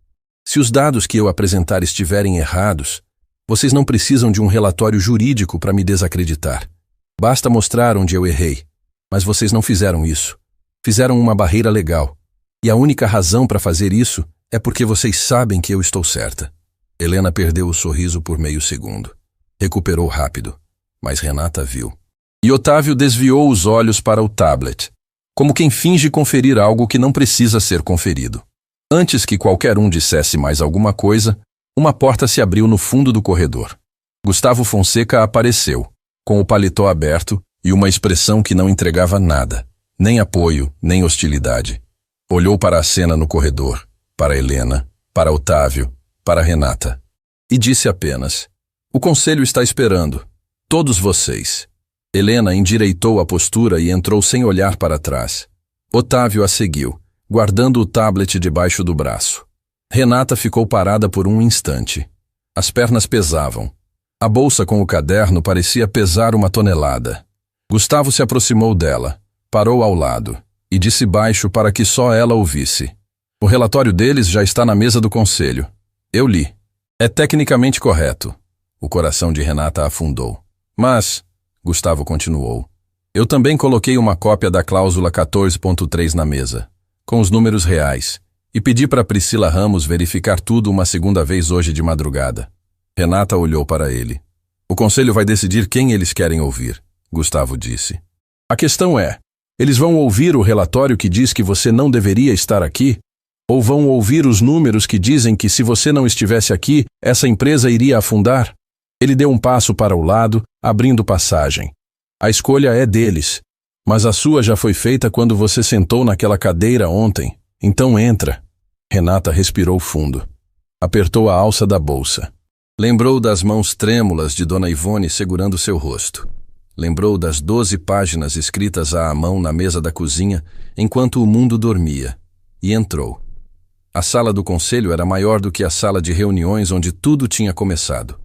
Se os dados que eu apresentar estiverem errados, vocês não precisam de um relatório jurídico para me desacreditar. Basta mostrar onde eu errei. Mas vocês não fizeram isso. Fizeram uma barreira legal. E a única razão para fazer isso é porque vocês sabem que eu estou certa. Helena perdeu o sorriso por meio segundo. Recuperou rápido, mas Renata viu. E Otávio desviou os olhos para o tablet, como quem finge conferir algo que não precisa ser conferido. Antes que qualquer um dissesse mais alguma coisa, uma porta se abriu no fundo do corredor. Gustavo Fonseca apareceu, com o paletó aberto e uma expressão que não entregava nada, nem apoio, nem hostilidade. Olhou para a cena no corredor, para Helena, para Otávio, para Renata, e disse apenas: o conselho está esperando. Todos vocês. Helena endireitou a postura e entrou sem olhar para trás. Otávio a seguiu, guardando o tablet debaixo do braço. Renata ficou parada por um instante. As pernas pesavam. A bolsa com o caderno parecia pesar 1 tonelada. Gustavo se aproximou dela, parou ao lado, e disse baixo para que só ela ouvisse: o relatório deles já está na mesa do conselho. Eu li. É tecnicamente correto. O coração de Renata afundou. Mas, Gustavo continuou, eu também coloquei uma cópia da cláusula 14.3 na mesa, com os números reais, e pedi para Priscila Ramos verificar tudo uma segunda vez hoje de madrugada. Renata olhou para ele. O conselho vai decidir quem eles querem ouvir, Gustavo disse. A questão é, eles vão ouvir o relatório que diz que você não deveria estar aqui? Ou vão ouvir os números que dizem que se você não estivesse aqui, essa empresa iria afundar? Ele deu um passo para o lado, abrindo passagem. A escolha é deles, mas a sua já foi feita quando você sentou naquela cadeira ontem. Então entra. Renata respirou fundo. Apertou a alça da bolsa. Lembrou das mãos trêmulas de Dona Ivone segurando seu rosto. Lembrou das 12 páginas escritas à mão na mesa da cozinha enquanto o mundo dormia. E entrou. A sala do conselho era maior do que a sala de reuniões onde tudo tinha começado.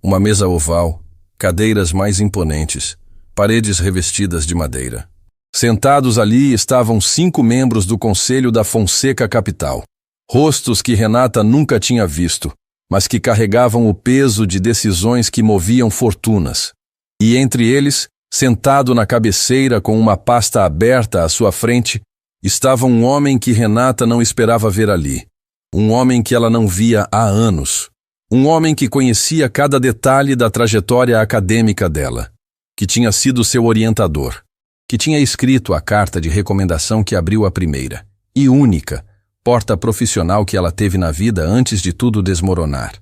Uma mesa oval, cadeiras mais imponentes, paredes revestidas de madeira. Sentados ali estavam 5 membros do Conselho da Fonseca Capital. Rostos que Renata nunca tinha visto, mas que carregavam o peso de decisões que moviam fortunas. E entre eles, sentado na cabeceira com uma pasta aberta à sua frente, estava um homem que Renata não esperava ver ali. Um homem que ela não via há anos. Um homem que conhecia cada detalhe da trajetória acadêmica dela, que tinha sido seu orientador, que tinha escrito a carta de recomendação que abriu a primeira e única porta profissional que ela teve na vida antes de tudo desmoronar.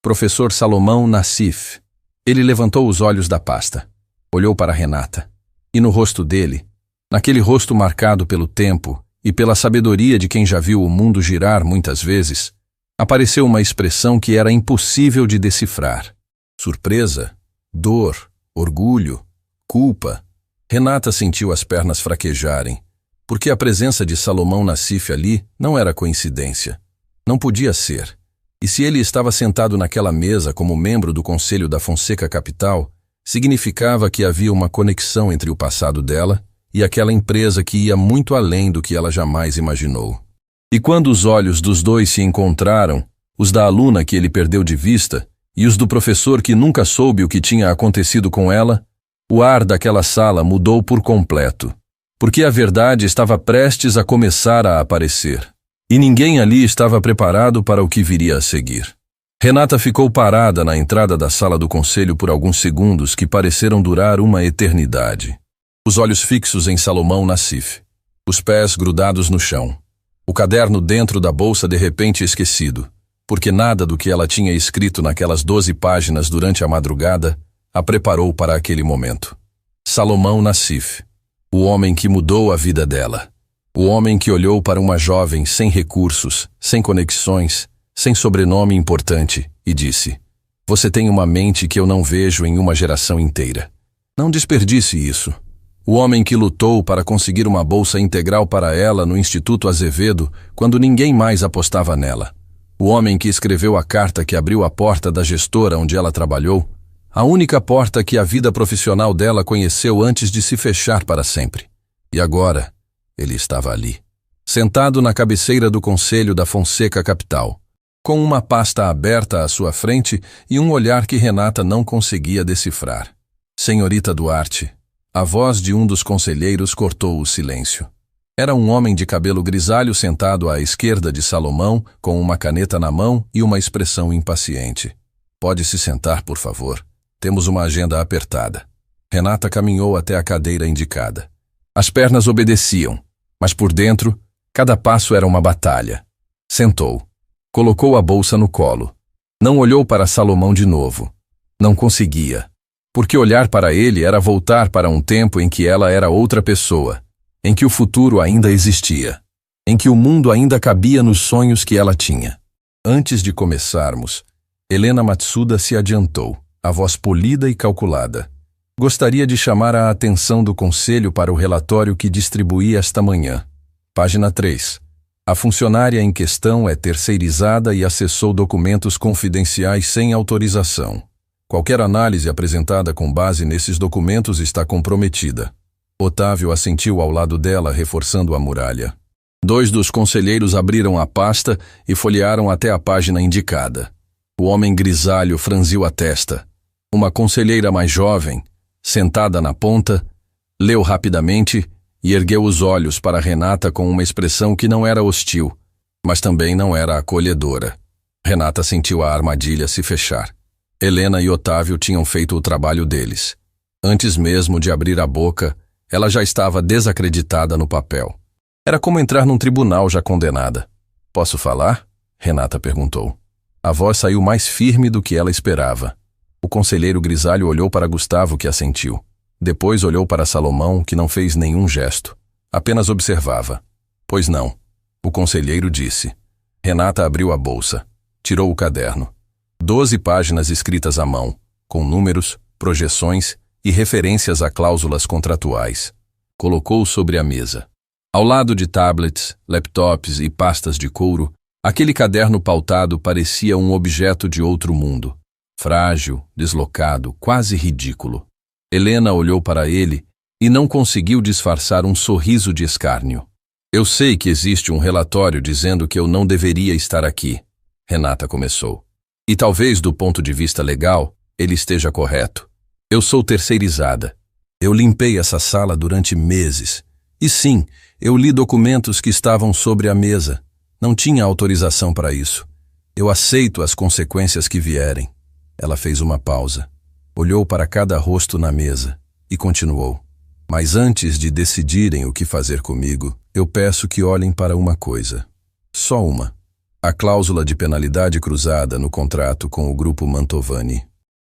Professor Salomão Nassif. Ele levantou os olhos da pasta, olhou para Renata, e no rosto dele, naquele rosto marcado pelo tempo e pela sabedoria de quem já viu o mundo girar muitas vezes, apareceu uma expressão que era impossível de decifrar. Surpresa, dor, orgulho, culpa. Renata sentiu as pernas fraquejarem, porque a presença de Salomão Nassif ali não era coincidência. Não podia ser. E se ele estava sentado naquela mesa como membro do Conselho da Fonseca Capital, significava que havia uma conexão entre o passado dela e aquela empresa que ia muito além do que ela jamais imaginou. E quando os olhos dos dois se encontraram, os da aluna que ele perdeu de vista e os do professor que nunca soube o que tinha acontecido com ela, o ar daquela sala mudou por completo, porque a verdade estava prestes a começar a aparecer. E ninguém ali estava preparado para o que viria a seguir. Renata ficou parada na entrada da sala do conselho por alguns segundos que pareceram durar uma eternidade. Os olhos fixos em Salomão Nassif, os pés grudados no chão, o caderno dentro da bolsa de repente esquecido, porque nada do que ela tinha escrito naquelas 12 páginas durante a madrugada a preparou para aquele momento. Salomão Nassif, o homem que mudou a vida dela. O homem que olhou para uma jovem sem recursos, sem conexões, sem sobrenome importante e disse: "Você tem uma mente que eu não vejo em uma geração inteira. Não desperdice isso." O homem que lutou para conseguir uma bolsa integral para ela no Instituto Azevedo quando ninguém mais apostava nela. O homem que escreveu a carta que abriu a porta da gestora onde ela trabalhou, a única porta que a vida profissional dela conheceu antes de se fechar para sempre. E agora ele estava ali, sentado na cabeceira do Conselho da Fonseca Capital, com uma pasta aberta à sua frente e um olhar que Renata não conseguia decifrar. "Senhorita Duarte", a voz de um dos conselheiros cortou o silêncio. Era um homem de cabelo grisalho sentado à esquerda de Salomão, com uma caneta na mão e uma expressão impaciente. "Pode se sentar, por favor. Temos uma agenda apertada." Renata caminhou até a cadeira indicada. As pernas obedeciam, mas por dentro, cada passo era uma batalha. Sentou. Colocou a bolsa no colo. Não olhou para Salomão de novo. Não conseguia. Porque olhar para ele era voltar para um tempo em que ela era outra pessoa, em que o futuro ainda existia, em que o mundo ainda cabia nos sonhos que ela tinha. Antes de começarmos, Helena Matsuda se adiantou, a voz polida e calculada. "Gostaria de chamar a atenção do Conselho para o relatório que distribuí esta manhã. Página 3. A funcionária em questão é terceirizada e acessou documentos confidenciais sem autorização. Qualquer análise apresentada com base nesses documentos está comprometida." Otávio assentiu ao lado dela, reforçando a muralha. 2 dos conselheiros abriram a pasta e folhearam até a página indicada. O homem grisalho franziu a testa. Uma conselheira mais jovem, sentada na ponta, leu rapidamente e ergueu os olhos para Renata com uma expressão que não era hostil, mas também não era acolhedora. Renata sentiu a armadilha se fechar. Helena e Otávio tinham feito o trabalho deles. Antes mesmo de abrir a boca, ela já estava desacreditada no papel. Era como entrar num tribunal já condenada. "Posso falar?" Renata perguntou. A voz saiu mais firme do que ela esperava. O conselheiro grisalho olhou para Gustavo, que assentiu. Depois olhou para Salomão, que não fez nenhum gesto. Apenas observava. "Pois não." O conselheiro disse. Renata abriu a bolsa. Tirou o caderno. 12 páginas escritas à mão, com números, projeções e referências a cláusulas contratuais. Colocou sobre a mesa. Ao lado de tablets, laptops e pastas de couro, aquele caderno pautado parecia um objeto de outro mundo. Frágil, deslocado, quase ridículo. Helena olhou para ele e não conseguiu disfarçar um sorriso de escárnio. "Eu sei que existe um relatório dizendo que eu não deveria estar aqui", Renata começou. "E talvez, do ponto de vista legal, ele esteja correto. Eu sou terceirizada. Eu limpei essa sala durante meses. E sim, eu li documentos que estavam sobre a mesa. Não tinha autorização para isso. Eu aceito as consequências que vierem." Ela fez uma pausa. Olhou para cada rosto na mesa e continuou. "Mas antes de decidirem o que fazer comigo, eu peço que olhem para uma coisa. Só uma. A cláusula de penalidade cruzada no contrato com o Grupo Mantovani."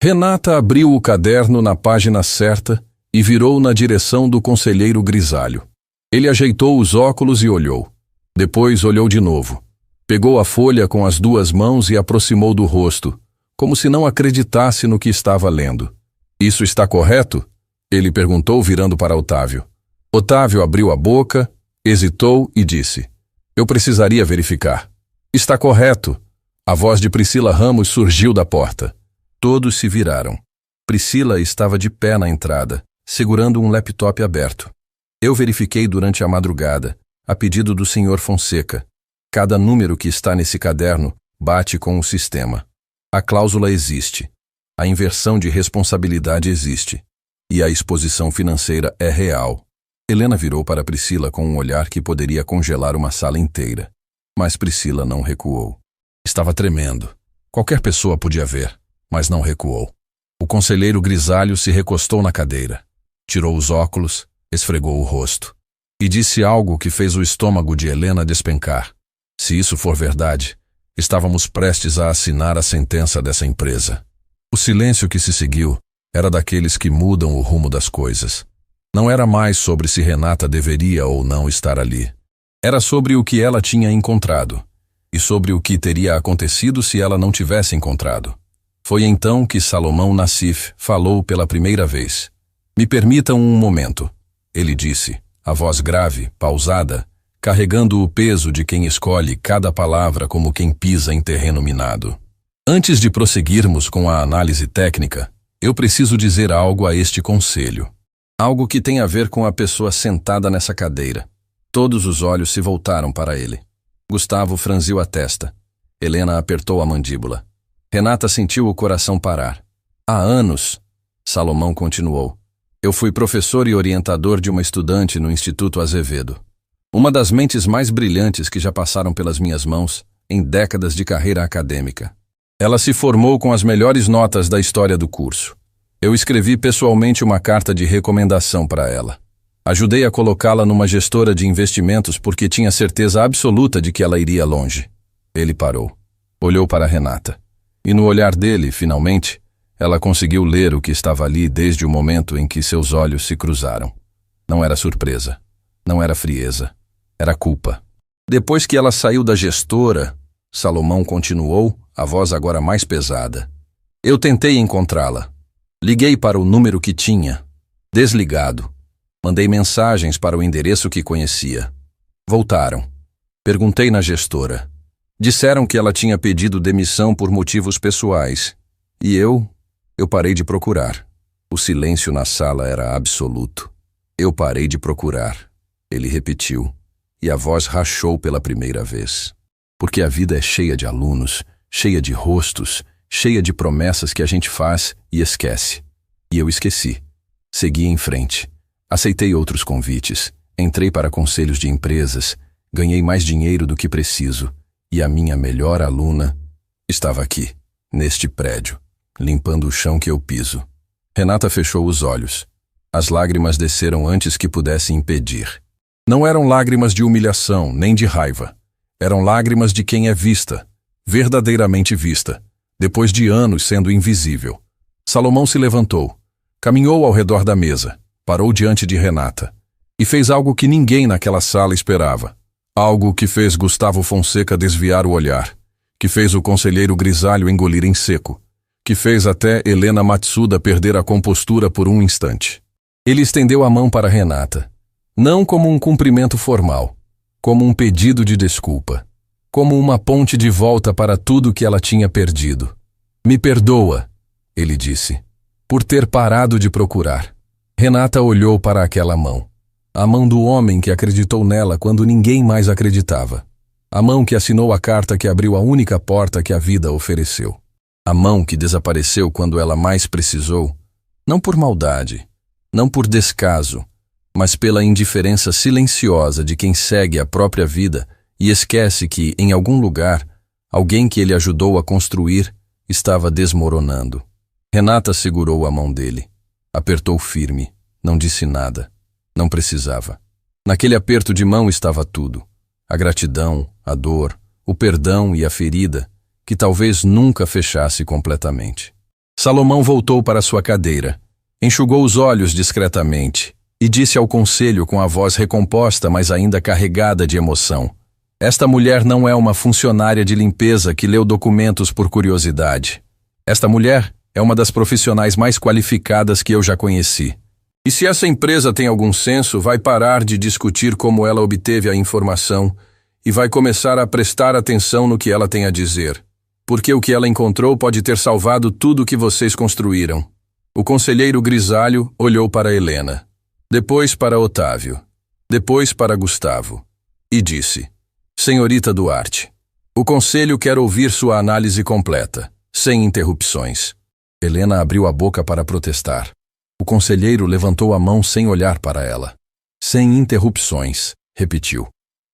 Renata abriu o caderno na página certa e virou na direção do conselheiro grisalho. Ele ajeitou os óculos e olhou. Depois olhou de novo. Pegou a folha com as duas mãos e aproximou do rosto, como se não acreditasse no que estava lendo. Isso está correto? Ele perguntou, virando para Otávio. Otávio abriu a boca, hesitou e disse: Eu precisaria verificar. Está correto. A voz de Priscila Ramos surgiu da porta. Todos se viraram. Priscila estava de pé na entrada, segurando um laptop aberto. Eu verifiquei durante a madrugada, a pedido do Sr. Fonseca. Cada número que está nesse caderno bate com o sistema. A cláusula existe. A inversão de responsabilidade existe. E a exposição financeira é real. Helena virou para Priscila com um olhar que poderia congelar uma sala inteira. Mas Priscila não recuou. Estava tremendo. Qualquer pessoa podia ver, mas não recuou. O conselheiro grisalho se recostou na cadeira, tirou os óculos, esfregou o rosto e disse algo que fez o estômago de Helena despencar. Se isso for verdade, estávamos prestes a assinar a sentença dessa empresa. O silêncio que se seguiu era daqueles que mudam o rumo das coisas. Não era mais sobre se Renata deveria ou não estar ali. Era sobre o que ela tinha encontrado e sobre o que teria acontecido se ela não tivesse encontrado. Foi então que Salomão Nassif falou pela primeira vez. Me permitam um momento, ele disse, a voz grave, pausada, carregando o peso de quem escolhe cada palavra como quem pisa em terreno minado. Antes de prosseguirmos com a análise técnica, eu preciso dizer algo a este conselho. Algo que tem a ver com a pessoa sentada nessa cadeira. Todos os olhos se voltaram para ele. Gustavo franziu a testa. Helena apertou a mandíbula. Renata sentiu o coração parar. Há anos, Salomão continuou, eu fui professor e orientador de uma estudante no Instituto Azevedo. Uma das mentes mais brilhantes que já passaram pelas minhas mãos em décadas de carreira acadêmica. Ela se formou com as melhores notas da história do curso. Eu escrevi pessoalmente uma carta de recomendação para ela. Ajudei a colocá-la numa gestora de investimentos porque tinha certeza absoluta de que ela iria longe. Ele parou. Olhou para Renata. E no olhar dele, finalmente, ela conseguiu ler o que estava ali desde o momento em que seus olhos se cruzaram. Não era surpresa. Não era frieza. Era culpa. Depois que ela saiu da gestora, Salomão continuou, a voz agora mais pesada. Eu tentei encontrá-la. Liguei para o número que tinha. Desligado. Mandei mensagens para o endereço que conhecia. Voltaram. Perguntei na gestora. Disseram que ela tinha pedido demissão por motivos pessoais. E eu parei de procurar. O silêncio na sala era absoluto. Eu parei de procurar. Ele repetiu. E a voz rachou pela primeira vez. Porque a vida é cheia de alunos, cheia de rostos, cheia de promessas que a gente faz e esquece. E eu esqueci. Segui em frente. Aceitei outros convites. Entrei para conselhos de empresas. Ganhei mais dinheiro do que preciso. E a minha melhor aluna estava aqui, neste prédio, limpando o chão que eu piso. Renata fechou os olhos. As lágrimas desceram antes que pudesse impedir. Não eram lágrimas de humilhação, nem de raiva. Eram lágrimas de quem é vista, verdadeiramente vista, depois de anos sendo invisível. Salomão se levantou, caminhou ao redor da mesa, parou diante de Renata e fez algo que ninguém naquela sala esperava. Algo que fez Gustavo Fonseca desviar o olhar, que fez o conselheiro grisalho engolir em seco, que fez até Helena Matsuda perder a compostura por um instante. Ele estendeu a mão para Renata, não como um cumprimento formal, como um pedido de desculpa, como uma ponte de volta para tudo que ela tinha perdido. Me perdoa, ele disse, por ter parado de procurar. Renata olhou para aquela mão. A mão do homem que acreditou nela quando ninguém mais acreditava. A mão que assinou a carta que abriu a única porta que a vida ofereceu. A mão que desapareceu quando ela mais precisou, não por maldade, não por descaso, mas pela indiferença silenciosa de quem segue a própria vida e esquece que, em algum lugar, alguém que ele ajudou a construir estava desmoronando. Renata segurou a mão dele. Apertou firme, não disse nada. Não precisava. Naquele aperto de mão estava tudo. A gratidão, a dor, o perdão e a ferida, que talvez nunca fechasse completamente. Salomão voltou para sua cadeira, enxugou os olhos discretamente e disse ao conselho com a voz recomposta, mas ainda carregada de emoção: Esta mulher não é uma funcionária de limpeza que leu documentos por curiosidade. Esta mulher é uma das profissionais mais qualificadas que eu já conheci. E se essa empresa tem algum senso, vai parar de discutir como ela obteve a informação e vai começar a prestar atenção no que ela tem a dizer. Porque o que ela encontrou pode ter salvado tudo o que vocês construíram. O conselheiro grisalho olhou para Helena, depois para Otávio, depois para Gustavo, e disse: Senhorita Duarte, o conselho quer ouvir sua análise completa, sem interrupções. Helena abriu a boca para protestar. O conselheiro levantou a mão sem olhar para ela. Sem interrupções, repetiu.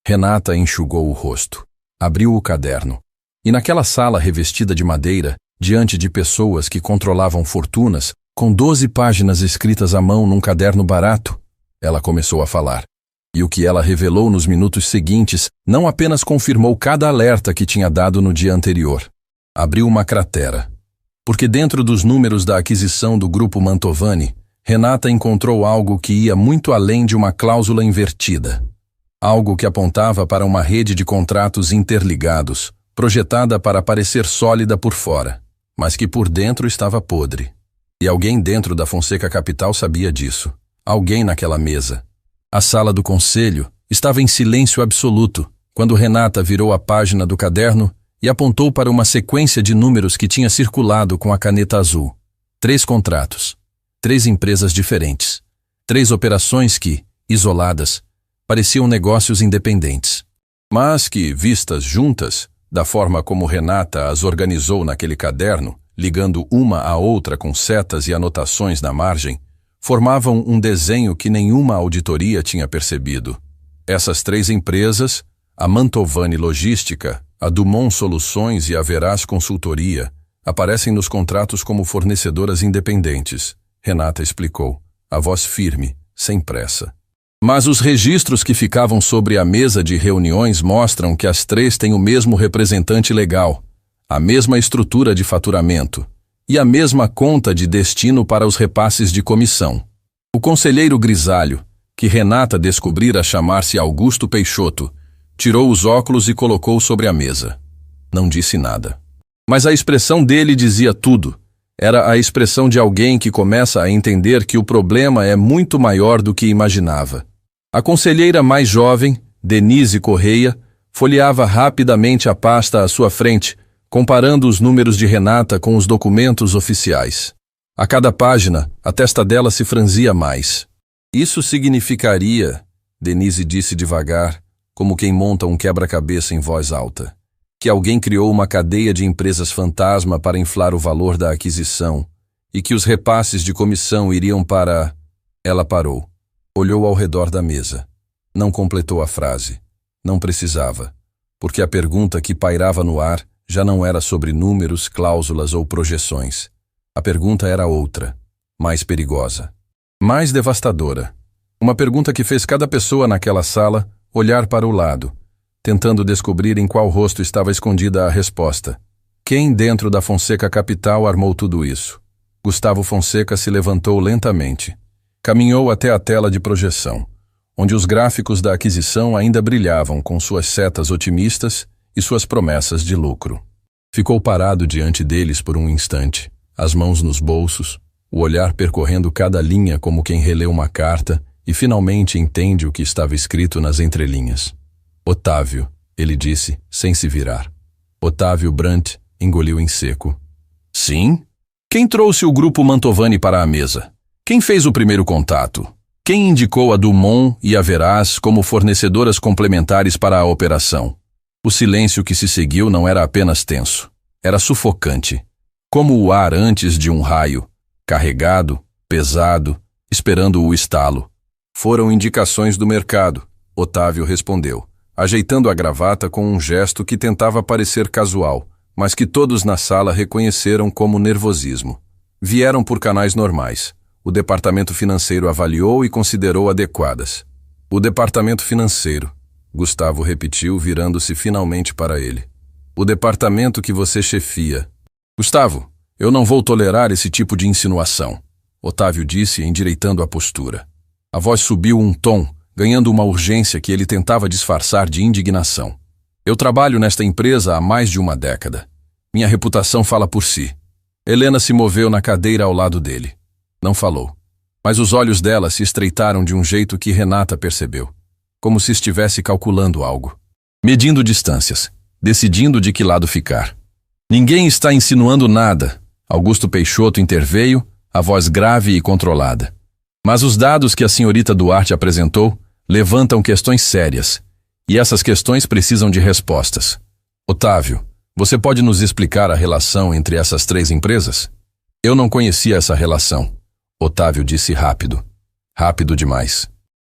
Renata enxugou o rosto, abriu o caderno. E naquela sala revestida de madeira, diante de pessoas que controlavam fortunas, com 12 páginas escritas à mão num caderno barato, ela começou a falar. E o que ela revelou nos minutos seguintes não apenas confirmou cada alerta que tinha dado no dia anterior. Abriu uma cratera. Porque dentro dos números da aquisição do Grupo Mantovani, Renata encontrou algo que ia muito além de uma cláusula invertida. Algo que apontava para uma rede de contratos interligados, projetada para parecer sólida por fora, mas que por dentro estava podre. E alguém dentro da Fonseca Capital sabia disso. Alguém naquela mesa. A sala do conselho estava em silêncio absoluto quando Renata virou a página do caderno e apontou para uma sequência de números que tinha circulado com a caneta azul. 3 contratos, 3 empresas diferentes, 3 operações que, isoladas, pareciam negócios independentes, mas que, vistas juntas, da forma como Renata as organizou naquele caderno, ligando uma à outra com setas e anotações na margem, formavam um desenho que nenhuma auditoria tinha percebido. Essas 3 empresas, a Mantovani Logística, a Dumont Soluções e a Veraz Consultoria, aparecem nos contratos como fornecedoras independentes, Renata explicou, a voz firme, sem pressa. Mas os registros que ficavam sobre a mesa de reuniões mostram que as 3 têm o mesmo representante legal, a mesma estrutura de faturamento e a mesma conta de destino para os repasses de comissão. O conselheiro grisalho, que Renata descobrira chamar-se Augusto Peixoto, tirou os óculos e colocou sobre a mesa. Não disse nada. Mas a expressão dele dizia tudo. Era a expressão de alguém que começa a entender que o problema é muito maior do que imaginava. A conselheira mais jovem, Denise Correia, folheava rapidamente a pasta à sua frente, comparando os números de Renata com os documentos oficiais. A cada página, a testa dela se franzia mais. Isso significaria, Denise disse devagar, como quem monta um quebra-cabeça em voz alta, que alguém criou uma cadeia de empresas fantasma para inflar o valor da aquisição e que os repasses de comissão iriam para... Ela parou. Olhou ao redor da mesa. Não completou a frase. Não precisava, porque a pergunta que pairava no ar já não era sobre números, cláusulas ou projeções. A pergunta era outra, mais perigosa, mais devastadora. Uma pergunta que fez cada pessoa naquela sala olhar para o lado, tentando descobrir em qual rosto estava escondida a resposta. Quem dentro da Fonseca Capital armou tudo isso? Gustavo Fonseca se levantou lentamente. Caminhou até a tela de projeção, onde os gráficos da aquisição ainda brilhavam com suas setas otimistas e suas promessas de lucro. Ficou parado diante deles por um instante, as mãos nos bolsos, o olhar percorrendo cada linha como quem relê uma carta e finalmente entende o que estava escrito nas entrelinhas. Otávio, ele disse, sem se virar. Otávio Brandt engoliu em seco. Sim? Quem trouxe o Grupo Mantovani para a mesa? Quem fez o primeiro contato? Quem indicou a Dumont e a Veraz como fornecedoras complementares para a operação? O silêncio que se seguiu não era apenas tenso, era sufocante, como o ar antes de um raio, carregado, pesado, esperando o estalo. Foram indicações do mercado, Otávio respondeu, ajeitando a gravata com um gesto que tentava parecer casual, mas que todos na sala reconheceram como nervosismo. Vieram por canais normais. O departamento financeiro avaliou e considerou adequadas. O departamento financeiro, Gustavo repetiu, virando-se finalmente para ele. O departamento que você chefia. Gustavo, eu não vou tolerar esse tipo de insinuação, Otávio disse, endireitando a postura. A voz subiu um tom, ganhando uma urgência que ele tentava disfarçar de indignação. Eu trabalho nesta empresa há mais de uma década. Minha reputação fala por si. Helena se moveu na cadeira ao lado dele. Não falou, mas os olhos dela se estreitaram de um jeito que Renata percebeu, como se estivesse calculando algo, medindo distâncias, decidindo de que lado ficar. Ninguém está insinuando nada. Augusto Peixoto interveio, a voz grave e controlada. Mas os dados que a senhorita Duarte apresentou levantam questões sérias, e essas questões precisam de respostas. Otávio, você pode nos explicar a relação entre essas 3 empresas? Eu não conhecia essa relação. Otávio disse rápido. Rápido demais.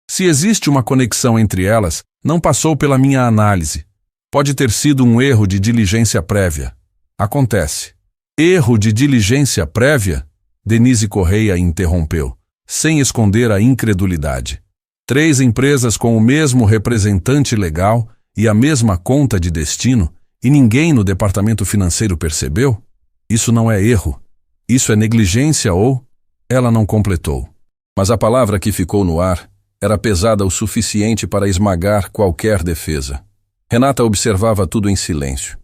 Se existe uma conexão entre elas, não passou pela minha análise. Pode ter sido um erro de diligência prévia. Acontece. Erro de diligência prévia? Denise Correia interrompeu, sem esconder a incredulidade. 3 empresas com o mesmo representante legal e a mesma conta de destino, e ninguém no departamento financeiro percebeu? Isso não é erro. Isso é negligência ou... Ela não completou. Mas a palavra que ficou no ar era pesada o suficiente para esmagar qualquer defesa. Renata observava tudo em silêncio.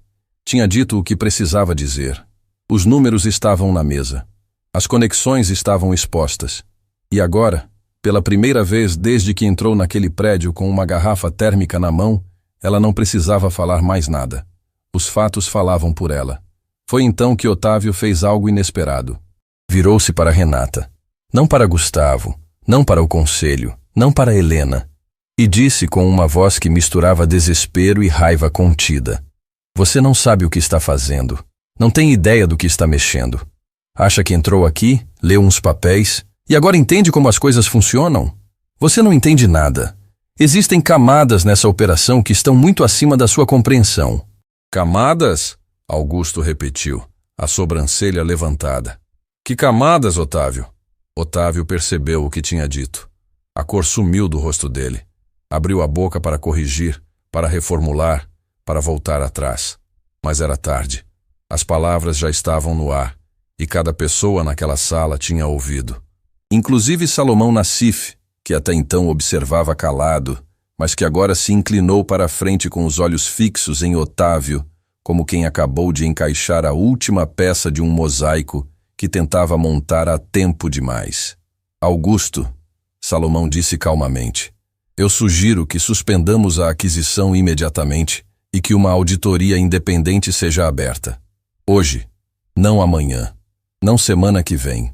Tinha dito o que precisava dizer. Os números estavam na mesa. As conexões estavam expostas. E agora, pela primeira vez desde que entrou naquele prédio com uma garrafa térmica na mão, ela não precisava falar mais nada. Os fatos falavam por ela. Foi então que Otávio fez algo inesperado. Virou-se para Renata. Não para Gustavo, não para o conselho, não para Helena. E disse com uma voz que misturava desespero e raiva contida. Você não sabe o que está fazendo. Não tem ideia do que está mexendo. Acha que entrou aqui, leu uns papéis e agora entende como as coisas funcionam? Você não entende nada. Existem camadas nessa operação que estão muito acima da sua compreensão. Camadas? Augusto repetiu, a sobrancelha levantada. Que camadas, Otávio? Otávio percebeu o que tinha dito. A cor sumiu do rosto dele. Abriu a boca para corrigir, para reformular, para voltar atrás. Mas era tarde. As palavras já estavam no ar, e cada pessoa naquela sala tinha ouvido. Inclusive Salomão Nassif, que até então observava calado, mas que agora se inclinou para a frente com os olhos fixos em Otávio, como quem acabou de encaixar a última peça de um mosaico que tentava montar a tempo demais. Augusto, Salomão disse calmamente, eu sugiro que suspendamos a aquisição imediatamente e que uma auditoria independente seja aberta. Hoje, não amanhã, não semana que vem.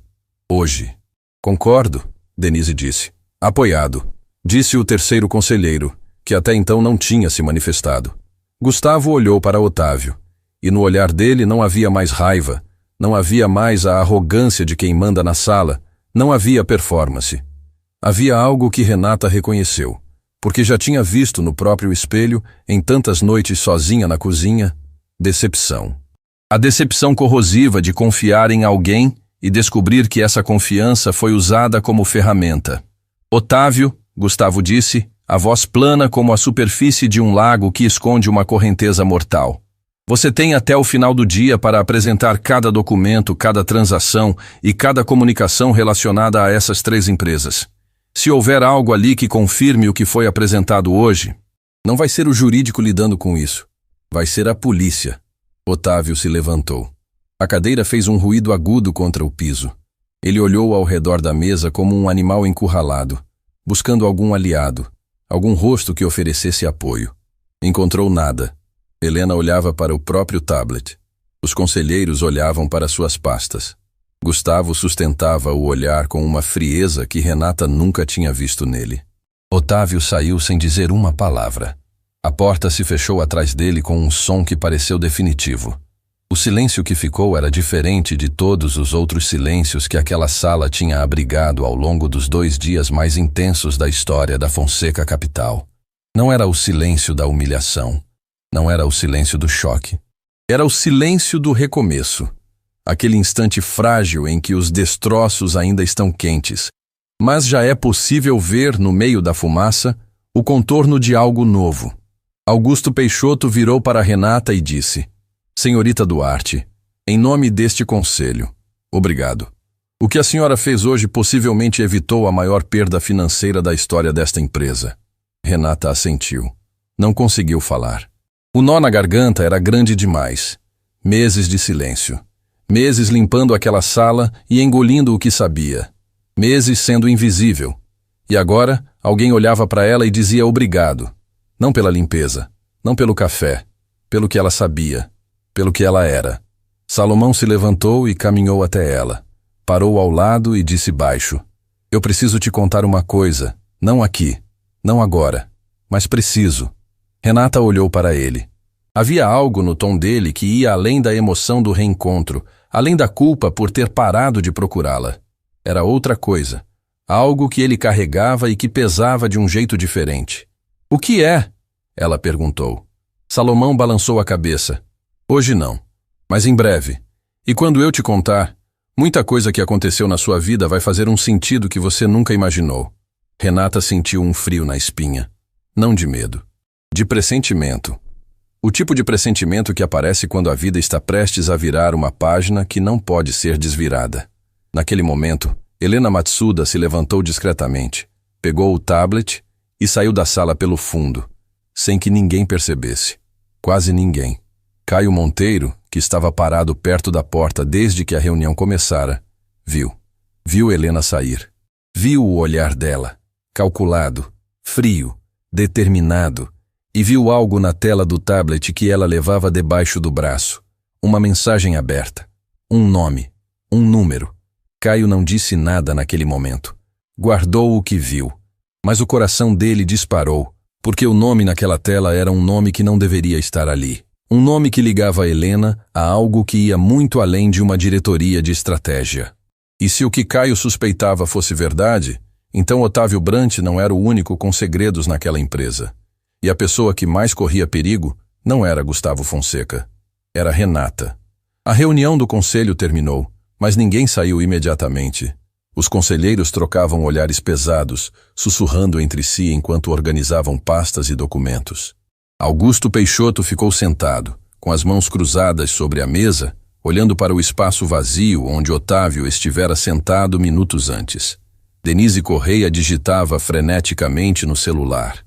Hoje. Concordo, Denise disse. Apoiado, disse o terceiro conselheiro, que até então não tinha se manifestado. Gustavo olhou para Otávio, e no olhar dele não havia mais raiva, não havia mais a arrogância de quem manda na sala, não havia performance. Havia algo que Renata reconheceu, porque já tinha visto no próprio espelho, em tantas noites sozinha na cozinha, decepção. A decepção corrosiva de confiar em alguém e descobrir que essa confiança foi usada como ferramenta. Otávio, Gustavo disse, a voz plana como a superfície de um lago que esconde uma correnteza mortal. Você tem até o final do dia para apresentar cada documento, cada transação e cada comunicação relacionada a essas 3 empresas. Se houver algo ali que confirme o que foi apresentado hoje, não vai ser o jurídico lidando com isso. Vai ser a polícia. Otávio se levantou. A cadeira fez um ruído agudo contra o piso. Ele olhou ao redor da mesa como um animal encurralado, buscando algum aliado, algum rosto que oferecesse apoio. Encontrou nada. Helena olhava para o próprio tablet. Os conselheiros olhavam para suas pastas. Gustavo sustentava o olhar com uma frieza que Renata nunca tinha visto nele. Otávio saiu sem dizer uma palavra. A porta se fechou atrás dele com um som que pareceu definitivo. O silêncio que ficou era diferente de todos os outros silêncios que aquela sala tinha abrigado ao longo dos 2 dias mais intensos da história da Fonseca Capital. Não era o silêncio da humilhação. Não era o silêncio do choque. Era o silêncio do recomeço. Aquele instante frágil em que os destroços ainda estão quentes, mas já é possível ver, no meio da fumaça, o contorno de algo novo. Augusto Peixoto virou para Renata e disse: Senhorita Duarte, em nome deste conselho, obrigado. O que a senhora fez hoje possivelmente evitou a maior perda financeira da história desta empresa. Renata assentiu. Não conseguiu falar. O nó na garganta era grande demais. Meses de silêncio. Meses limpando aquela sala e engolindo o que sabia. Meses sendo invisível. E agora, alguém olhava para ela e dizia obrigado. Não pela limpeza, não pelo café, pelo que ela sabia, pelo que ela era. Salomão se levantou e caminhou até ela. Parou ao lado e disse baixo: Eu preciso te contar uma coisa, não aqui, não agora, mas preciso. Renata olhou para ele. Havia algo no tom dele que ia além da emoção do reencontro, além da culpa por ter parado de procurá-la. Era outra coisa, algo que ele carregava e que pesava de um jeito diferente. O que é? Ela perguntou. Salomão balançou a cabeça. Hoje não, mas em breve. E quando eu te contar, muita coisa que aconteceu na sua vida vai fazer um sentido que você nunca imaginou. Renata sentiu um frio na espinha. Não de medo, de pressentimento. O tipo de pressentimento que aparece quando a vida está prestes a virar uma página que não pode ser desvirada. Naquele momento, Helena Matsuda se levantou discretamente, pegou o tablet e saiu da sala pelo fundo, sem que ninguém percebesse. Quase ninguém. Caio Monteiro, que estava parado perto da porta desde que a reunião começara, viu. Viu Helena sair. Viu o olhar dela, calculado, frio, determinado, e viu algo na tela do tablet que ela levava debaixo do braço. Uma mensagem aberta. Um nome. Um número. Caio não disse nada naquele momento. Guardou o que viu. Mas o coração dele disparou, porque o nome naquela tela era um nome que não deveria estar ali. Um nome que ligava a Helena a algo que ia muito além de uma diretoria de estratégia. E se o que Caio suspeitava fosse verdade, então Otávio Brant não era o único com segredos naquela empresa. E a pessoa que mais corria perigo não era Gustavo Fonseca. Era Renata. A reunião do conselho terminou, mas ninguém saiu imediatamente. Os conselheiros trocavam olhares pesados, sussurrando entre si enquanto organizavam pastas e documentos. Augusto Peixoto ficou sentado, com as mãos cruzadas sobre a mesa, olhando para o espaço vazio onde Otávio estivera sentado minutos antes. Denise Correia digitava freneticamente no celular,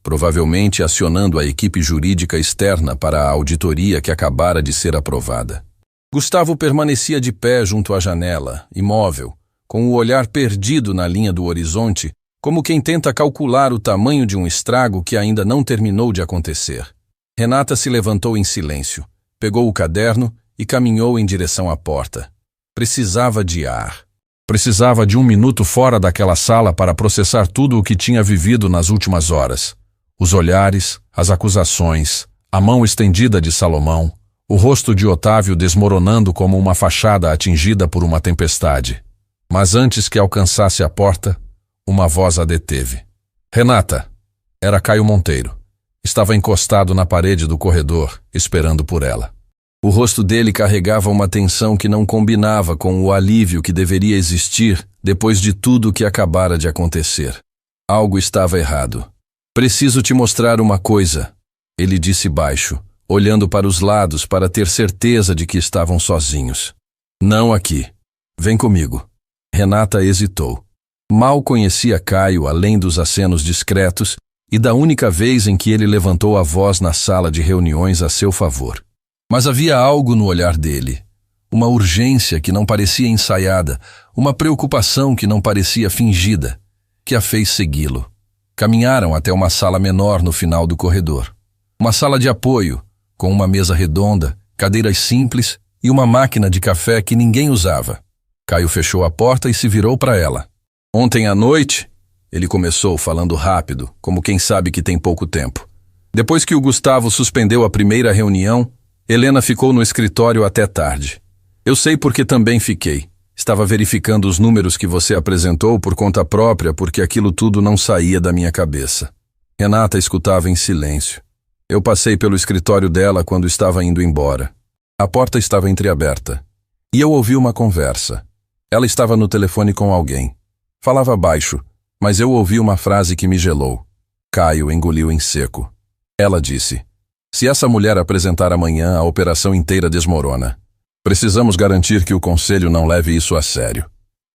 provavelmente acionando a equipe jurídica externa para a auditoria que acabara de ser aprovada. Gustavo permanecia de pé junto à janela, imóvel, com o olhar perdido na linha do horizonte, como quem tenta calcular o tamanho de um estrago que ainda não terminou de acontecer. Renata se levantou em silêncio, pegou o caderno e caminhou em direção à porta. Precisava de ar. Precisava de um minuto fora daquela sala para processar tudo o que tinha vivido nas últimas horas. Os olhares, as acusações, a mão estendida de Salomão, o rosto de Otávio desmoronando como uma fachada atingida por uma tempestade. Mas antes que alcançasse a porta, uma voz a deteve. Renata! Era Caio Monteiro. Estava encostado na parede do corredor, esperando por ela. O rosto dele carregava uma tensão que não combinava com o alívio que deveria existir depois de tudo o que acabara de acontecer. Algo estava errado. Preciso te mostrar uma coisa, ele disse baixo, olhando para os lados para ter certeza de que estavam sozinhos. Não aqui. Vem comigo. Renata hesitou. Mal conhecia Caio além dos acenos discretos e da única vez em que ele levantou a voz na sala de reuniões a seu favor. Mas havia algo no olhar dele, uma urgência que não parecia ensaiada, uma preocupação que não parecia fingida, que a fez segui-lo. Caminharam até uma sala menor no final do corredor. Uma sala de apoio, com uma mesa redonda, cadeiras simples e uma máquina de café que ninguém usava. Caio fechou a porta e se virou para ela. Ontem à noite, ele começou falando rápido, como quem sabe que tem pouco tempo. Depois que o Gustavo suspendeu a primeira reunião, Helena ficou no escritório até tarde. Eu sei porque também fiquei. Estava verificando os números que você apresentou por conta própria porque aquilo tudo não saía da minha cabeça. Renata escutava em silêncio. Eu passei pelo escritório dela quando estava indo embora. A porta estava entreaberta. E eu ouvi uma conversa. Ela estava no telefone com alguém. Falava baixo, mas eu ouvi uma frase que me gelou. Caio engoliu em seco. Ela disse: se essa mulher apresentar amanhã, a operação inteira desmorona. Precisamos garantir que o conselho não leve isso a sério.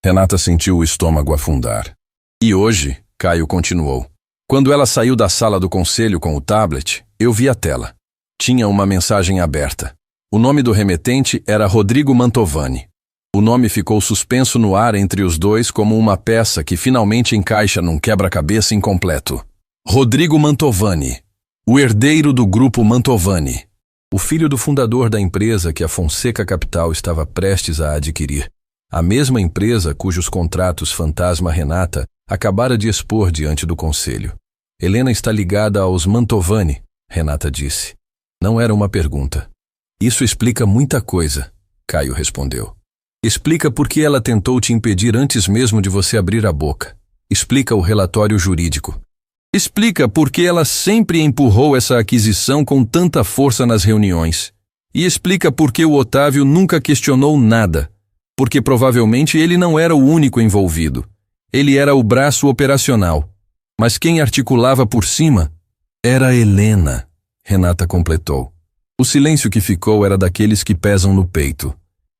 Renata sentiu o estômago afundar. E hoje, Caio continuou. Quando ela saiu da sala do conselho com o tablet, eu vi a tela. Tinha uma mensagem aberta. O nome do remetente era Rodrigo Mantovani. O nome ficou suspenso no ar entre os dois como uma peça que finalmente encaixa num quebra-cabeça incompleto. Rodrigo Mantovani, o herdeiro do grupo Mantovani, o filho do fundador da empresa que a Fonseca Capital estava prestes a adquirir. A mesma empresa cujos contratos fantasma Renata acabara de expor diante do conselho. Helena está ligada aos Mantovani, Renata disse. Não era uma pergunta. Isso explica muita coisa, Caio respondeu. Explica por que ela tentou te impedir antes mesmo de você abrir a boca. Explica o relatório jurídico. Explica por que ela sempre empurrou essa aquisição com tanta força nas reuniões. E explica por que o Otávio nunca questionou nada. Porque provavelmente ele não era o único envolvido. Ele era o braço operacional. Mas quem articulava por cima era Helena, Renata completou. O silêncio que ficou era daqueles que pesam no peito.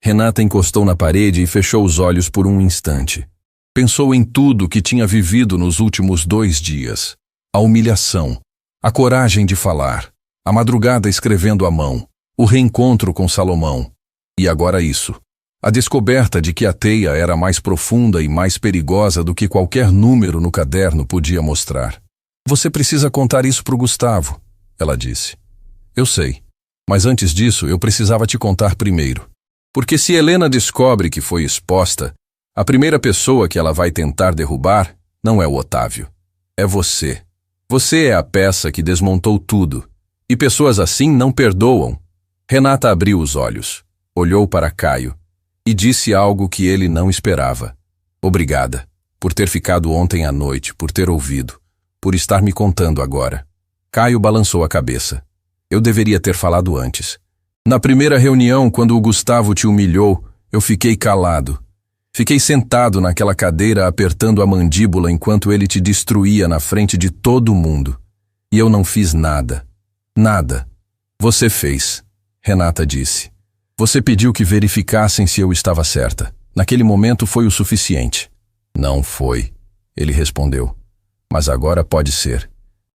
Renata encostou na parede e fechou os olhos por um instante. Pensou em tudo que tinha vivido nos últimos 2 dias. A humilhação, a coragem de falar, a madrugada escrevendo à mão, o reencontro com Salomão. E agora isso. A descoberta de que a teia era mais profunda e mais perigosa do que qualquer número no caderno podia mostrar. Você precisa contar isso para o Gustavo, ela disse. Eu sei, mas antes disso eu precisava te contar primeiro. Porque se Helena descobre que foi exposta, a primeira pessoa que ela vai tentar derrubar não é o Otávio. É você. Você é a peça que desmontou tudo. E pessoas assim não perdoam. Renata abriu os olhos, olhou para Caio e disse algo que ele não esperava. Obrigada, por ter ficado ontem à noite, por ter ouvido, por estar me contando agora. Caio balançou a cabeça. Eu deveria ter falado antes. Na primeira reunião, quando o Gustavo te humilhou, eu fiquei calado. Fiquei sentado naquela cadeira apertando a mandíbula enquanto ele te destruía na frente de todo mundo. E eu não fiz nada. Nada. Você fez, Renata disse. Você pediu que verificassem se eu estava certa. Naquele momento foi o suficiente. Não foi, ele respondeu. Mas agora pode ser.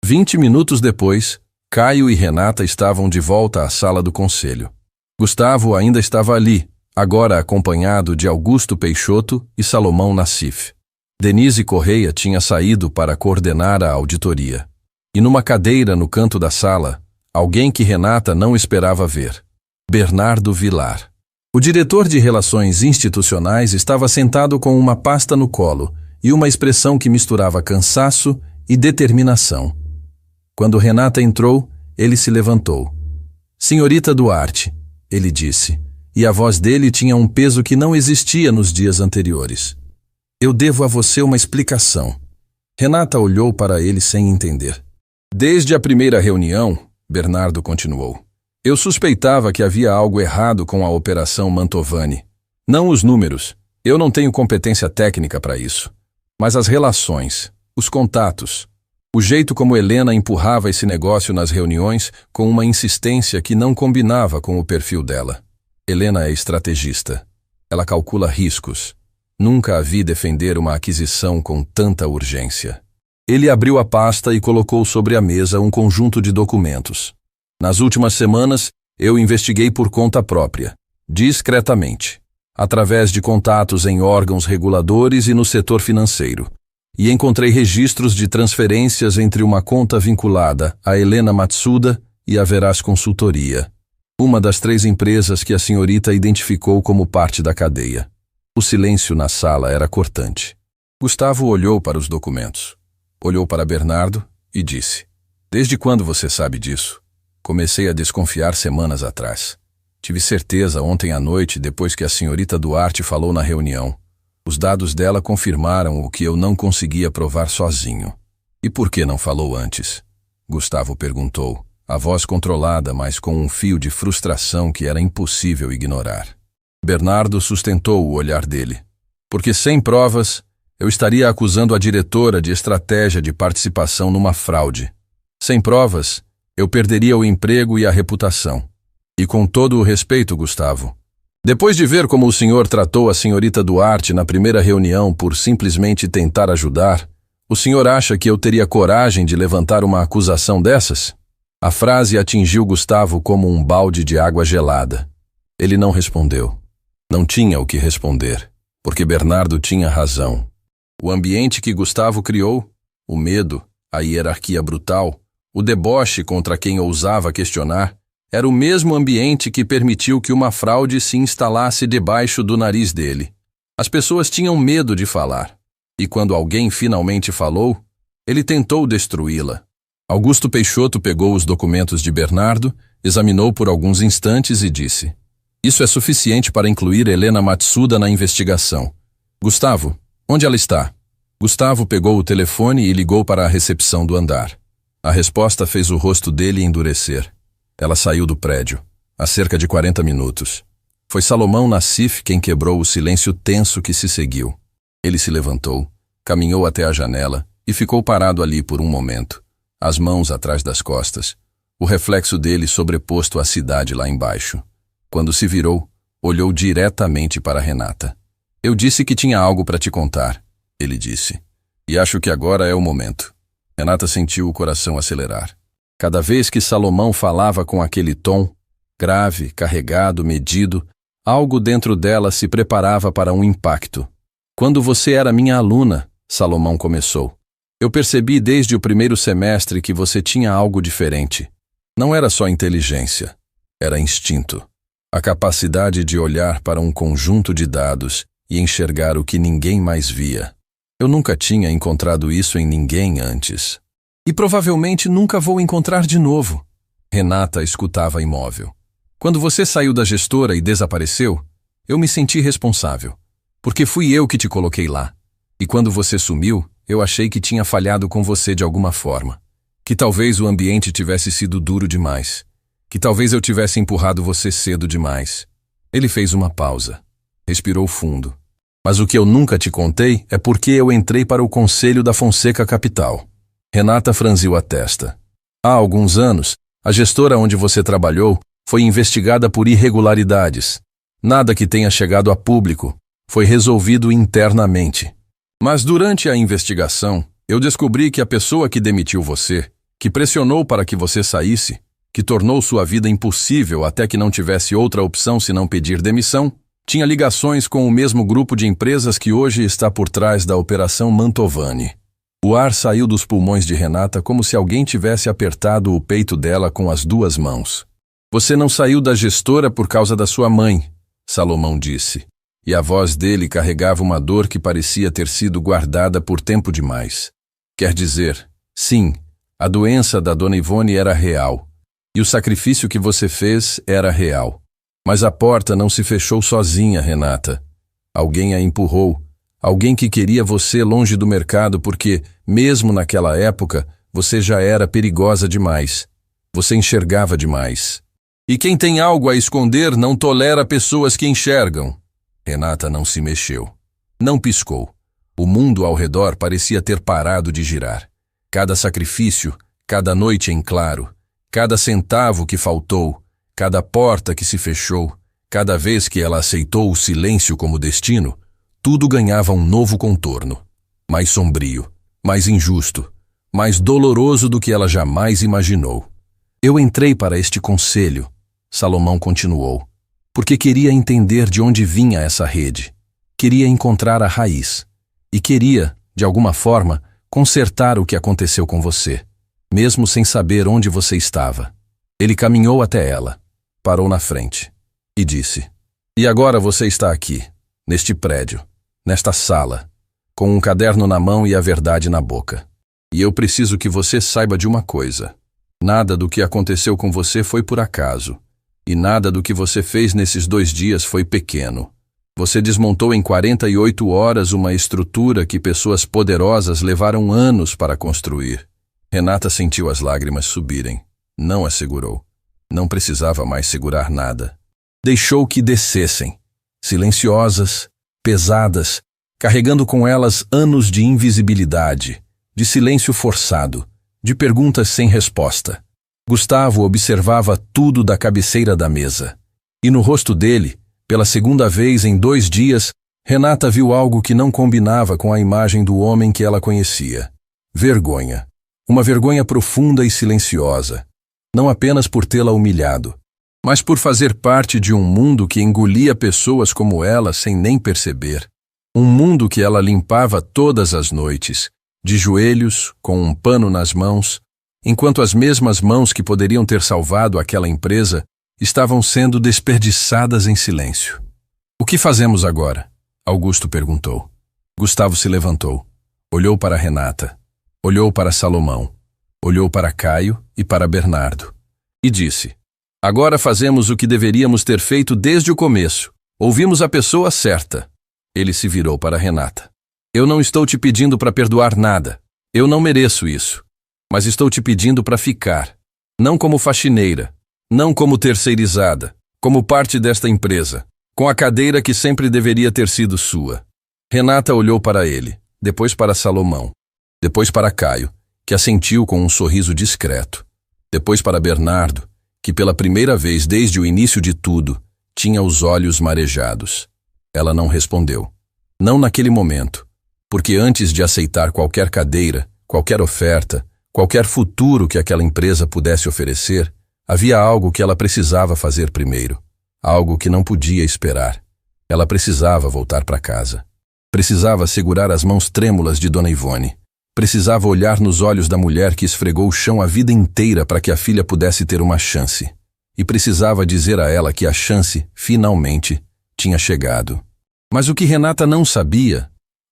20 minutos depois, Caio e Renata estavam de volta à sala do conselho. Gustavo ainda estava ali, agora acompanhado de Augusto Peixoto e Salomão Nassif. Denise Correia tinha saído para coordenar a auditoria. E numa cadeira no canto da sala, alguém que Renata não esperava ver. Bernardo Vilar. O diretor de Relações Institucionais estava sentado com uma pasta no colo e uma expressão que misturava cansaço e determinação. Quando Renata entrou, ele se levantou. Senhorita Duarte, ele disse, e a voz dele tinha um peso que não existia nos dias anteriores. Eu devo a você uma explicação. Renata olhou para ele sem entender. Desde a primeira reunião, Bernardo continuou, eu suspeitava que havia algo errado com a Operação Mantovani. Não os números, eu não tenho competência técnica para isso, mas as relações, os contatos, o jeito como Helena empurrava esse negócio nas reuniões com uma insistência que não combinava com o perfil dela. Helena é estrategista. Ela calcula riscos. Nunca a vi defender uma aquisição com tanta urgência. Ele abriu a pasta e colocou sobre a mesa um conjunto de documentos. Nas últimas semanas, eu investiguei por conta própria, discretamente, através de contatos em órgãos reguladores e no setor financeiro. E encontrei registros de transferências entre uma conta vinculada a Helena Matsuda e a Veraz Consultoria, uma das 3 empresas que a senhorita identificou como parte da cadeia. O silêncio na sala era cortante. Gustavo olhou para os documentos, olhou para Bernardo e disse, desde quando você sabe disso? Comecei a desconfiar semanas atrás. Tive certeza ontem à noite depois que a senhorita Duarte falou na reunião. Os dados dela confirmaram o que eu não conseguia provar sozinho. E por que não falou antes? Gustavo perguntou, a voz controlada, mas com um fio de frustração que era impossível ignorar. Bernardo sustentou o olhar dele. Porque sem provas, eu estaria acusando a diretora de estratégia de participação numa fraude. Sem provas, eu perderia o emprego e a reputação. E com todo o respeito, Gustavo, depois de ver como o senhor tratou a senhorita Duarte na primeira reunião por simplesmente tentar ajudar, o senhor acha que eu teria coragem de levantar uma acusação dessas? A frase atingiu Gustavo como um balde de água gelada. Ele não respondeu. Não tinha o que responder, porque Bernardo tinha razão. O ambiente que Gustavo criou, o medo, a hierarquia brutal, o deboche contra quem ousava questionar, era o mesmo ambiente que permitiu que uma fraude se instalasse debaixo do nariz dele. As pessoas tinham medo de falar, e quando alguém finalmente falou, ele tentou destruí-la. Augusto Peixoto pegou os documentos de Bernardo, examinou por alguns instantes e disse: "Isso é suficiente para incluir Helena Matsuda na investigação. Gustavo, onde ela está?" Gustavo pegou o telefone e ligou para a recepção do andar. A resposta fez o rosto dele endurecer. Ela saiu do prédio, há cerca de 40 minutos. Foi Salomão Nassif quem quebrou o silêncio tenso que se seguiu. Ele se levantou, caminhou até a janela e ficou parado ali por um momento, as mãos atrás das costas, o reflexo dele sobreposto à cidade lá embaixo. Quando se virou, olhou diretamente para Renata. "Eu disse que tinha algo para te contar", ele disse. "E acho que agora é o momento." Renata sentiu o coração acelerar. Cada vez que Salomão falava com aquele tom, grave, carregado, medido, algo dentro dela se preparava para um impacto. "Quando você era minha aluna", Salomão começou, "eu percebi desde o primeiro semestre que você tinha algo diferente. Não era só inteligência, era instinto. A capacidade de olhar para um conjunto de dados e enxergar o que ninguém mais via. Eu nunca tinha encontrado isso em ninguém antes. E provavelmente nunca vou encontrar de novo." Renata escutava imóvel. "Quando você saiu da gestora e desapareceu, eu me senti responsável, porque fui eu que te coloquei lá. E quando você sumiu, eu achei que tinha falhado com você de alguma forma. Que talvez o ambiente tivesse sido duro demais. Que talvez eu tivesse empurrado você cedo demais." Ele fez uma pausa. Respirou fundo. "Mas o que eu nunca te contei é porque eu entrei para o Conselho da Fonseca Capital." Renata franziu a testa. "Há alguns anos, a gestora onde você trabalhou foi investigada por irregularidades. Nada que tenha chegado a público. Foi resolvido internamente. Mas durante a investigação, eu descobri que a pessoa que demitiu você, que pressionou para que você saísse, que tornou sua vida impossível até que não tivesse outra opção senão pedir demissão, tinha ligações com o mesmo grupo de empresas que hoje está por trás da Operação Mantovani." O ar saiu dos pulmões de Renata como se alguém tivesse apertado o peito dela com as duas mãos. "Você não saiu da gestora por causa da sua mãe", Salomão disse, e a voz dele carregava uma dor que parecia ter sido guardada por tempo demais. "Quer dizer, sim, a doença da Dona Ivone era real, e o sacrifício que você fez era real. Mas a porta não se fechou sozinha, Renata. Alguém a empurrou. Alguém que queria você longe do mercado porque, mesmo naquela época, você já era perigosa demais. Você enxergava demais. E quem tem algo a esconder não tolera pessoas que enxergam." Renata não se mexeu. Não piscou. O mundo ao redor parecia ter parado de girar. Cada sacrifício, cada noite em claro, cada centavo que faltou, cada porta que se fechou, cada vez que ela aceitou o silêncio como destino, tudo ganhava um novo contorno, mais sombrio, mais injusto, mais doloroso do que ela jamais imaginou. "Eu entrei para este conselho", Salomão continuou, "porque queria entender de onde vinha essa rede. Queria encontrar a raiz. E queria, de alguma forma, consertar o que aconteceu com você, mesmo sem saber onde você estava." Ele caminhou até ela, parou na frente e disse: "E agora você está aqui, neste prédio, nesta sala, com um caderno na mão e a verdade na boca. E eu preciso que você saiba de uma coisa. Nada do que aconteceu com você foi por acaso. E nada do que você fez nesses 2 dias foi pequeno. Você desmontou em 48 horas uma estrutura que pessoas poderosas levaram anos para construir." Renata sentiu as lágrimas subirem. Não a segurou. Não precisava mais segurar nada. Deixou que descessem, silenciosas, pesadas, carregando com elas anos de invisibilidade, de silêncio forçado, de perguntas sem resposta. Gustavo observava tudo da cabeceira da mesa. E no rosto dele, pela segunda vez em 2 dias, Renata viu algo que não combinava com a imagem do homem que ela conhecia. Vergonha. Uma vergonha profunda e silenciosa. Não apenas por tê-la humilhado, mas por fazer parte de um mundo que engolia pessoas como ela sem nem perceber. Um mundo que ela limpava todas as noites, de joelhos, com um pano nas mãos, enquanto as mesmas mãos que poderiam ter salvado aquela empresa estavam sendo desperdiçadas em silêncio. O que fazemos agora? Augusto perguntou. Gustavo se levantou, olhou para Renata, olhou para Salomão, olhou para Caio e para Bernardo, e disse: agora fazemos o que deveríamos ter feito desde o começo. Ouvimos a pessoa certa. Ele se virou para Renata. Eu não estou te pedindo para perdoar nada. Eu não mereço isso. Mas estou te pedindo para ficar. Não como faxineira, não como terceirizada, como parte desta empresa, com a cadeira que sempre deveria ter sido sua. Renata olhou para ele, depois para Salomão, depois para Caio, que assentiu com um sorriso discreto, depois para Bernardo, que pela primeira vez desde o início de tudo, tinha os olhos marejados. Ela não respondeu. Não naquele momento, porque antes de aceitar qualquer cadeira, qualquer oferta, qualquer futuro que aquela empresa pudesse oferecer, havia algo que ela precisava fazer primeiro, algo que não podia esperar. Ela precisava voltar para casa. Precisava segurar as mãos trêmulas de Dona Ivone. Precisava olhar nos olhos da mulher que esfregou o chão a vida inteira para que a filha pudesse ter uma chance. E precisava dizer a ela que a chance, finalmente, tinha chegado. Mas o que Renata não sabia,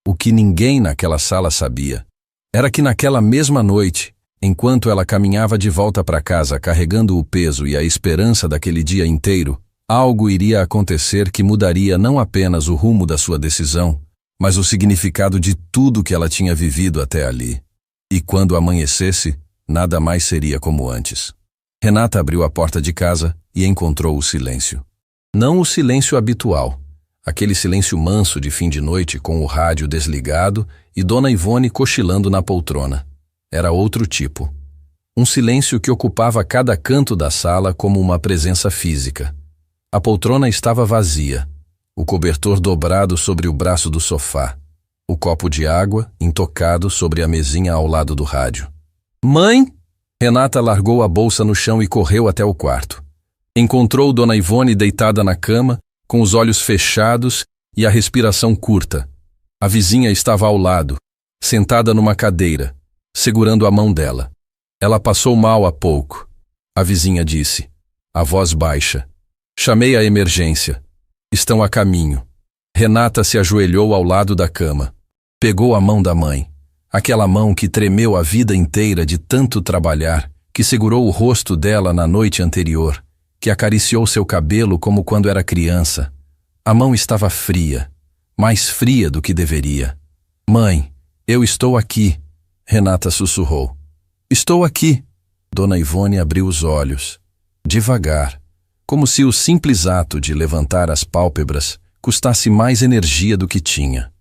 o que ninguém naquela sala sabia, era que naquela mesma noite, enquanto ela caminhava de volta para casa carregando o peso e a esperança daquele dia inteiro, algo iria acontecer que mudaria não apenas o rumo da sua decisão, mas o significado de tudo que ela tinha vivido até ali. E quando amanhecesse, nada mais seria como antes. Renata abriu a porta de casa e encontrou o silêncio. Não o silêncio habitual, aquele silêncio manso de fim de noite com o rádio desligado e Dona Ivone cochilando na poltrona. Era outro tipo. Um silêncio que ocupava cada canto da sala como uma presença física. A poltrona estava vazia, o cobertor dobrado sobre o braço do sofá, o copo de água intocado sobre a mesinha ao lado do rádio. Mãe! Renata largou a bolsa no chão e correu até o quarto. Encontrou Dona Ivone deitada na cama, com os olhos fechados e a respiração curta. A vizinha estava ao lado, sentada numa cadeira, segurando a mão dela. Ela passou mal há pouco. A vizinha disse, a voz baixa. Chamei a emergência. Estão a caminho. Renata se ajoelhou ao lado da cama. Pegou a mão da mãe. Aquela mão que tremeu a vida inteira de tanto trabalhar, que segurou o rosto dela na noite anterior, que acariciou seu cabelo como quando era criança. A mão estava fria, mais fria do que deveria. Mãe, eu estou aqui, Renata sussurrou. Estou aqui. Dona Ivone abriu os olhos, devagar, como se o simples ato de levantar as pálpebras custasse mais energia do que tinha.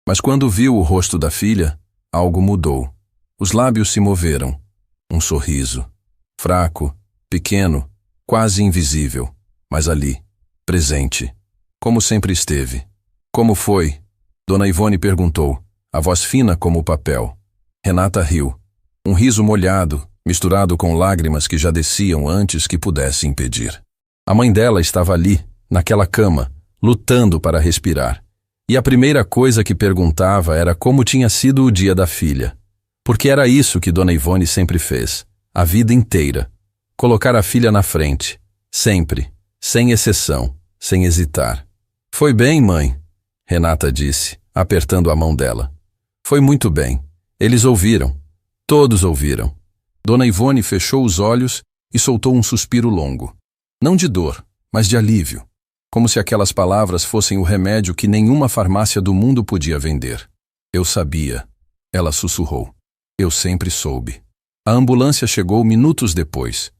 Mas quando viu o rosto da filha, algo mudou. Os lábios se moveram. Um sorriso. Fraco, pequeno, quase invisível, mas ali, presente, como sempre esteve. Como foi? Dona Ivone perguntou, a voz fina como o papel. Renata riu. Um riso molhado, misturado com lágrimas que já desciam antes que pudesse impedir. A mãe dela estava ali, naquela cama, lutando para respirar. E a primeira coisa que perguntava era como tinha sido o dia da filha. Porque era isso que Dona Ivone sempre fez, a vida inteira. Colocar a filha na frente, sempre, sem exceção, sem hesitar. Foi bem, mãe, Renata disse, apertando a mão dela. Foi muito bem. Eles ouviram. Todos ouviram. Dona Ivone fechou os olhos e soltou um suspiro longo. Não de dor, mas de alívio. Como se aquelas palavras fossem o remédio que nenhuma farmácia do mundo podia vender. Eu sabia, ela sussurrou. Eu sempre soube. A ambulância chegou minutos depois.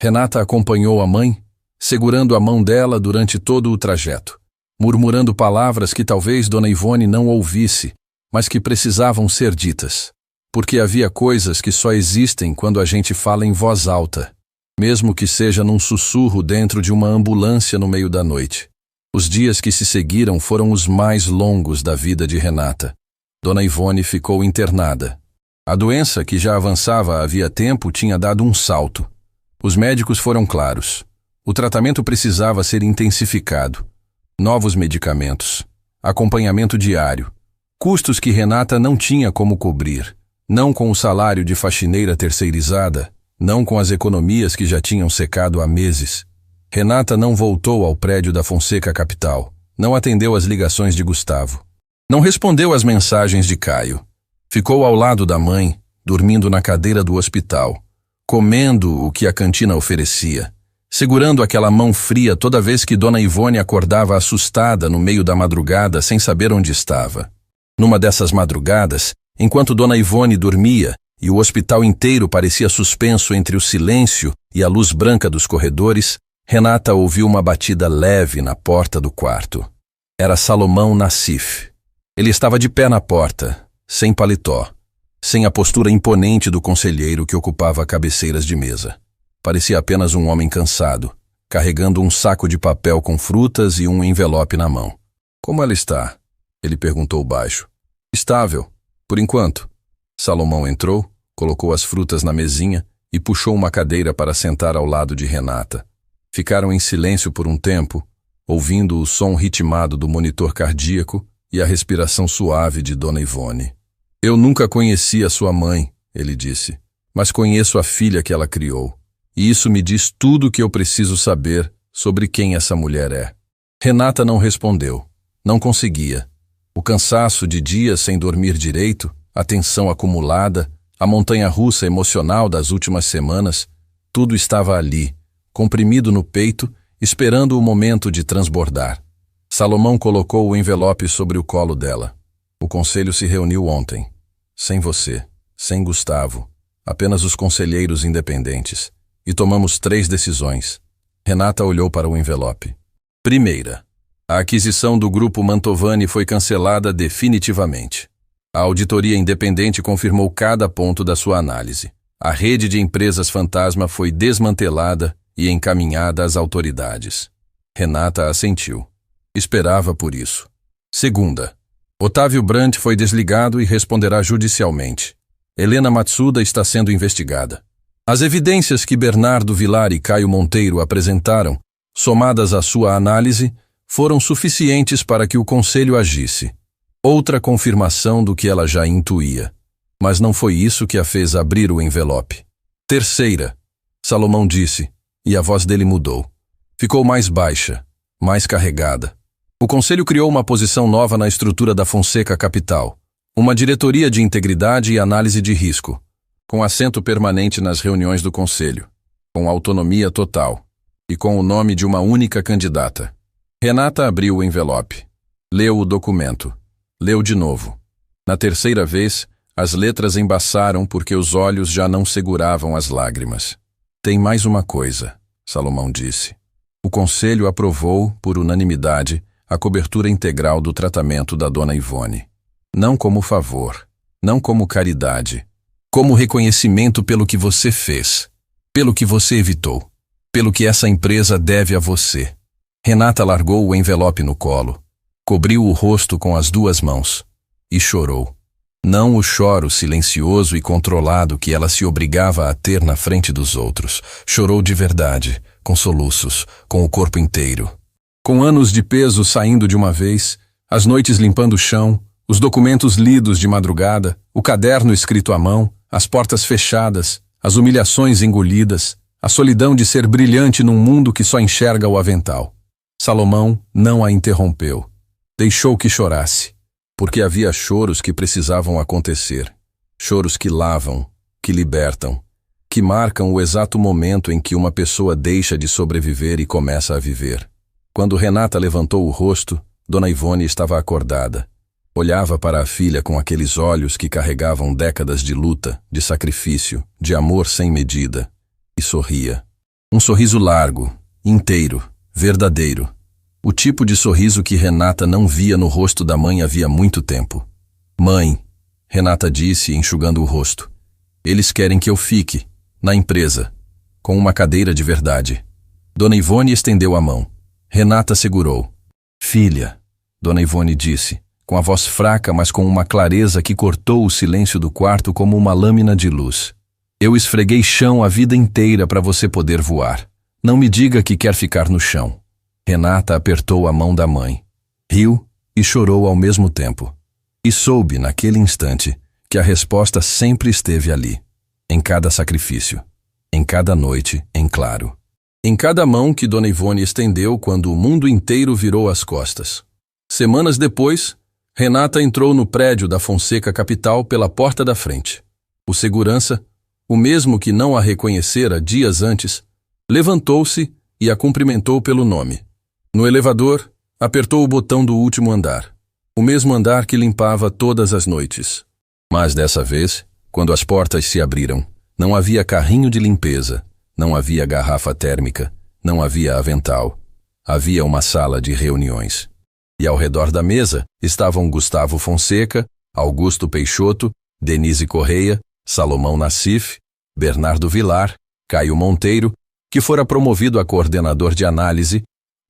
Renata acompanhou a mãe, segurando a mão dela durante todo o trajeto, murmurando palavras que talvez Dona Ivone não ouvisse, mas que precisavam ser ditas. Porque havia coisas que só existem quando a gente fala em voz alta, mesmo que seja num sussurro dentro de uma ambulância no meio da noite. Os dias que se seguiram foram os mais longos da vida de Renata. Dona Ivone ficou internada. A doença, que já avançava havia tempo, tinha dado um salto. Os médicos foram claros. O tratamento precisava ser intensificado. Novos medicamentos, acompanhamento diário, custos que Renata não tinha como cobrir, não com o salário de faxineira terceirizada, não com as economias que já tinham secado há meses. Renata não voltou ao prédio da Fonseca Capital, não atendeu às ligações de Gustavo, não respondeu às mensagens de Caio. Ficou ao lado da mãe, dormindo na cadeira do hospital, comendo o que a cantina oferecia, segurando aquela mão fria toda vez que Dona Ivone acordava assustada no meio da madrugada sem saber onde estava. Numa dessas madrugadas, enquanto Dona Ivone dormia e o hospital inteiro parecia suspenso entre o silêncio e a luz branca dos corredores, Renata ouviu uma batida leve na porta do quarto. Era Salomão Nassif. Ele estava de pé na porta, sem paletó, sem a postura imponente do conselheiro que ocupava cabeceiras de mesa. Parecia apenas um homem cansado, carregando um saco de papel com frutas e um envelope na mão. "Como ela está?" ele perguntou baixo. "Estável, por enquanto." Salomão entrou, colocou as frutas na mesinha e puxou uma cadeira para sentar ao lado de Renata. Ficaram em silêncio por um tempo, ouvindo o som ritmado do monitor cardíaco e a respiração suave de Dona Ivone. "Eu nunca conheci a sua mãe", ele disse, "mas conheço a filha que ela criou. E isso me diz tudo o que eu preciso saber sobre quem essa mulher é." Renata não respondeu. Não conseguia. O cansaço de dias sem dormir direito, a tensão acumulada, a montanha-russa emocional das últimas semanas, tudo estava ali, comprimido no peito, esperando o momento de transbordar. Salomão colocou o envelope sobre o colo dela. "O conselho se reuniu ontem. Sem você, sem Gustavo, apenas os conselheiros independentes. E tomamos 3 decisões." Renata olhou para o envelope. Primeira, a aquisição do grupo Mantovani foi cancelada definitivamente. A auditoria independente confirmou cada ponto da sua análise. A rede de empresas fantasma foi desmantelada e encaminhada às autoridades. Renata assentiu. Esperava por isso. Segunda, Otávio Brandt foi desligado e responderá judicialmente. Helena Matsuda está sendo investigada. As evidências que Bernardo Vilar e Caio Monteiro apresentaram, somadas à sua análise, foram suficientes para que o conselho agisse. Outra confirmação do que ela já intuía. Mas não foi isso que a fez abrir o envelope. Terceira, Salomão disse, e a voz dele mudou. Ficou mais baixa, mais carregada. O conselho criou uma posição nova na estrutura da Fonseca Capital. Uma diretoria de integridade e análise de risco, com assento permanente nas reuniões do conselho, com autonomia total e com o nome de uma única candidata. Renata abriu o envelope. Leu o documento. Leu de novo. Na terceira vez, as letras embaçaram porque os olhos já não seguravam as lágrimas. "Tem mais uma coisa", Salomão disse. O conselho aprovou, por unanimidade, a cobertura integral do tratamento da Dona Ivone. Não como favor, não como caridade, como reconhecimento pelo que você fez, pelo que você evitou, pelo que essa empresa deve a você. Renata largou o envelope no colo, cobriu o rosto com as 2 mãos e chorou. Não o choro silencioso e controlado que ela se obrigava a ter na frente dos outros. Chorou de verdade, com soluços, com o corpo inteiro. Com anos de peso saindo de uma vez, as noites limpando o chão, os documentos lidos de madrugada, o caderno escrito à mão, as portas fechadas, as humilhações engolidas, a solidão de ser brilhante num mundo que só enxerga o avental. Salomão não a interrompeu. Deixou que chorasse, porque havia choros que precisavam acontecer. Choros que lavam, que libertam, que marcam o exato momento em que uma pessoa deixa de sobreviver e começa a viver. Quando Renata levantou o rosto, Dona Ivone estava acordada. Olhava para a filha com aqueles olhos que carregavam décadas de luta, de sacrifício, de amor sem medida, e sorria. Um sorriso largo, inteiro, verdadeiro. O tipo de sorriso que Renata não via no rosto da mãe havia muito tempo. "Mãe", Renata disse, enxugando o rosto, "eles querem que eu fique, na empresa, com uma cadeira de verdade." Dona Ivone estendeu a mão. Renata segurou. "Filha", Dona Ivone disse, com a voz fraca, mas com uma clareza que cortou o silêncio do quarto como uma lâmina de luz. Eu esfreguei chão a vida inteira para você poder voar. Não me diga que quer ficar no chão. Renata apertou a mão da mãe. Riu e chorou ao mesmo tempo. E soube, naquele instante, que a resposta sempre esteve ali. Em cada sacrifício. Em cada noite, em claro. Em cada mão que Dona Ivone estendeu quando o mundo inteiro virou as costas. Semanas depois, Renata entrou no prédio da Fonseca Capital pela porta da frente. O segurança, o mesmo que não a reconhecera dias antes, levantou-se e a cumprimentou pelo nome. No elevador, apertou o botão do último andar. O mesmo andar que limpava todas as noites. Mas dessa vez, quando as portas se abriram, não havia carrinho de limpeza, não havia garrafa térmica, não havia avental. Havia uma sala de reuniões. E ao redor da mesa estavam Gustavo Fonseca, Augusto Peixoto, Denise Correia, Salomão Nassif, Bernardo Vilar, Caio Monteiro, que fora promovido a coordenador de análise,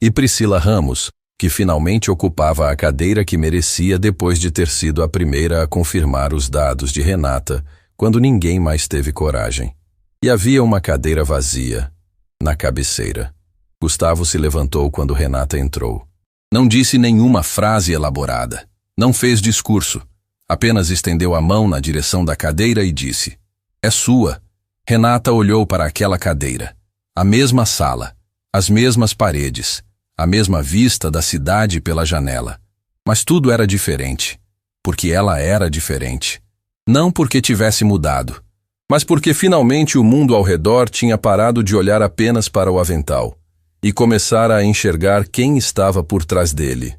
e Priscila Ramos, que finalmente ocupava a cadeira que merecia depois de ter sido a primeira a confirmar os dados de Renata, quando ninguém mais teve coragem. E havia uma cadeira vazia, na cabeceira. Gustavo se levantou quando Renata entrou. Não disse nenhuma frase elaborada. Não fez discurso. Apenas estendeu a mão na direção da cadeira e disse: "É sua." Renata olhou para aquela cadeira. A mesma sala, as mesmas paredes, a mesma vista da cidade pela janela. Mas tudo era diferente, porque ela era diferente. Não porque tivesse mudado, mas porque finalmente o mundo ao redor tinha parado de olhar apenas para o avental e começara a enxergar quem estava por trás dele.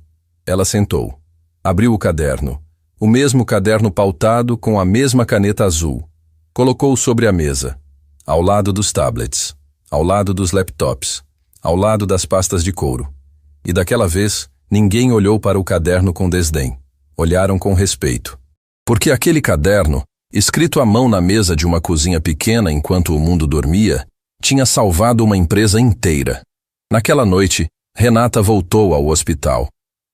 Ela sentou, abriu o caderno, o mesmo caderno pautado com a mesma caneta azul. Colocou sobre a mesa, ao lado dos tablets, ao lado dos laptops, ao lado das pastas de couro. E daquela vez, ninguém olhou para o caderno com desdém. Olharam com respeito. Porque aquele caderno, escrito à mão na mesa de uma cozinha pequena enquanto o mundo dormia, tinha salvado uma empresa inteira. Naquela noite, Renata voltou ao hospital.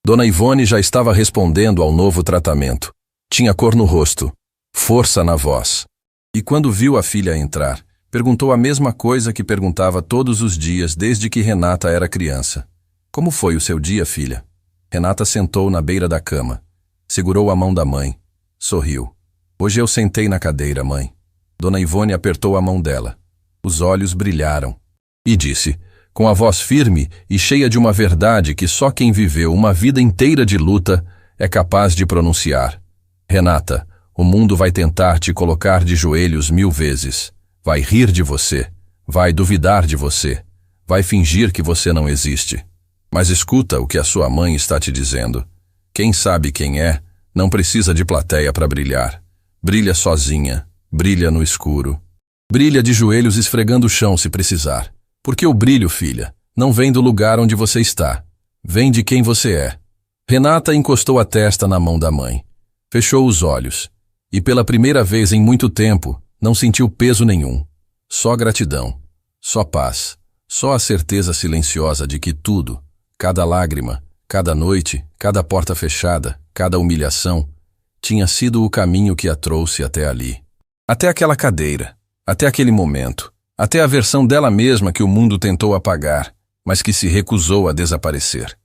Dona Ivone já estava respondendo ao novo tratamento. Tinha cor no rosto, força na voz. E quando viu a filha entrar, perguntou a mesma coisa que perguntava todos os dias desde que Renata era criança. "Como foi o seu dia, filha?" Renata sentou na beira da cama. Segurou a mão da mãe. Sorriu. "Hoje eu sentei na cadeira, mãe." Dona Ivone apertou a mão dela. Os olhos brilharam. E disse, com a voz firme e cheia de uma verdade que só quem viveu uma vida inteira de luta é capaz de pronunciar: "Renata, o mundo vai tentar te colocar de joelhos 1000 vezes. Vai rir de você. Vai duvidar de você. Vai fingir que você não existe. Mas escuta o que a sua mãe está te dizendo. Quem sabe quem é, não precisa de plateia para brilhar. Brilha sozinha. Brilha no escuro. Brilha de joelhos esfregando o chão se precisar. Porque o brilho, filha, não vem do lugar onde você está. Vem de quem você é." Renata encostou a testa na mão da mãe. Fechou os olhos. E pela primeira vez em muito tempo, não sentiu peso nenhum. Só gratidão. Só paz. Só a certeza silenciosa de que tudo, cada lágrima, cada noite, cada porta fechada, cada humilhação, tinha sido o caminho que a trouxe até ali. Até aquela cadeira, até aquele momento, até a versão dela mesma que o mundo tentou apagar, mas que se recusou a desaparecer.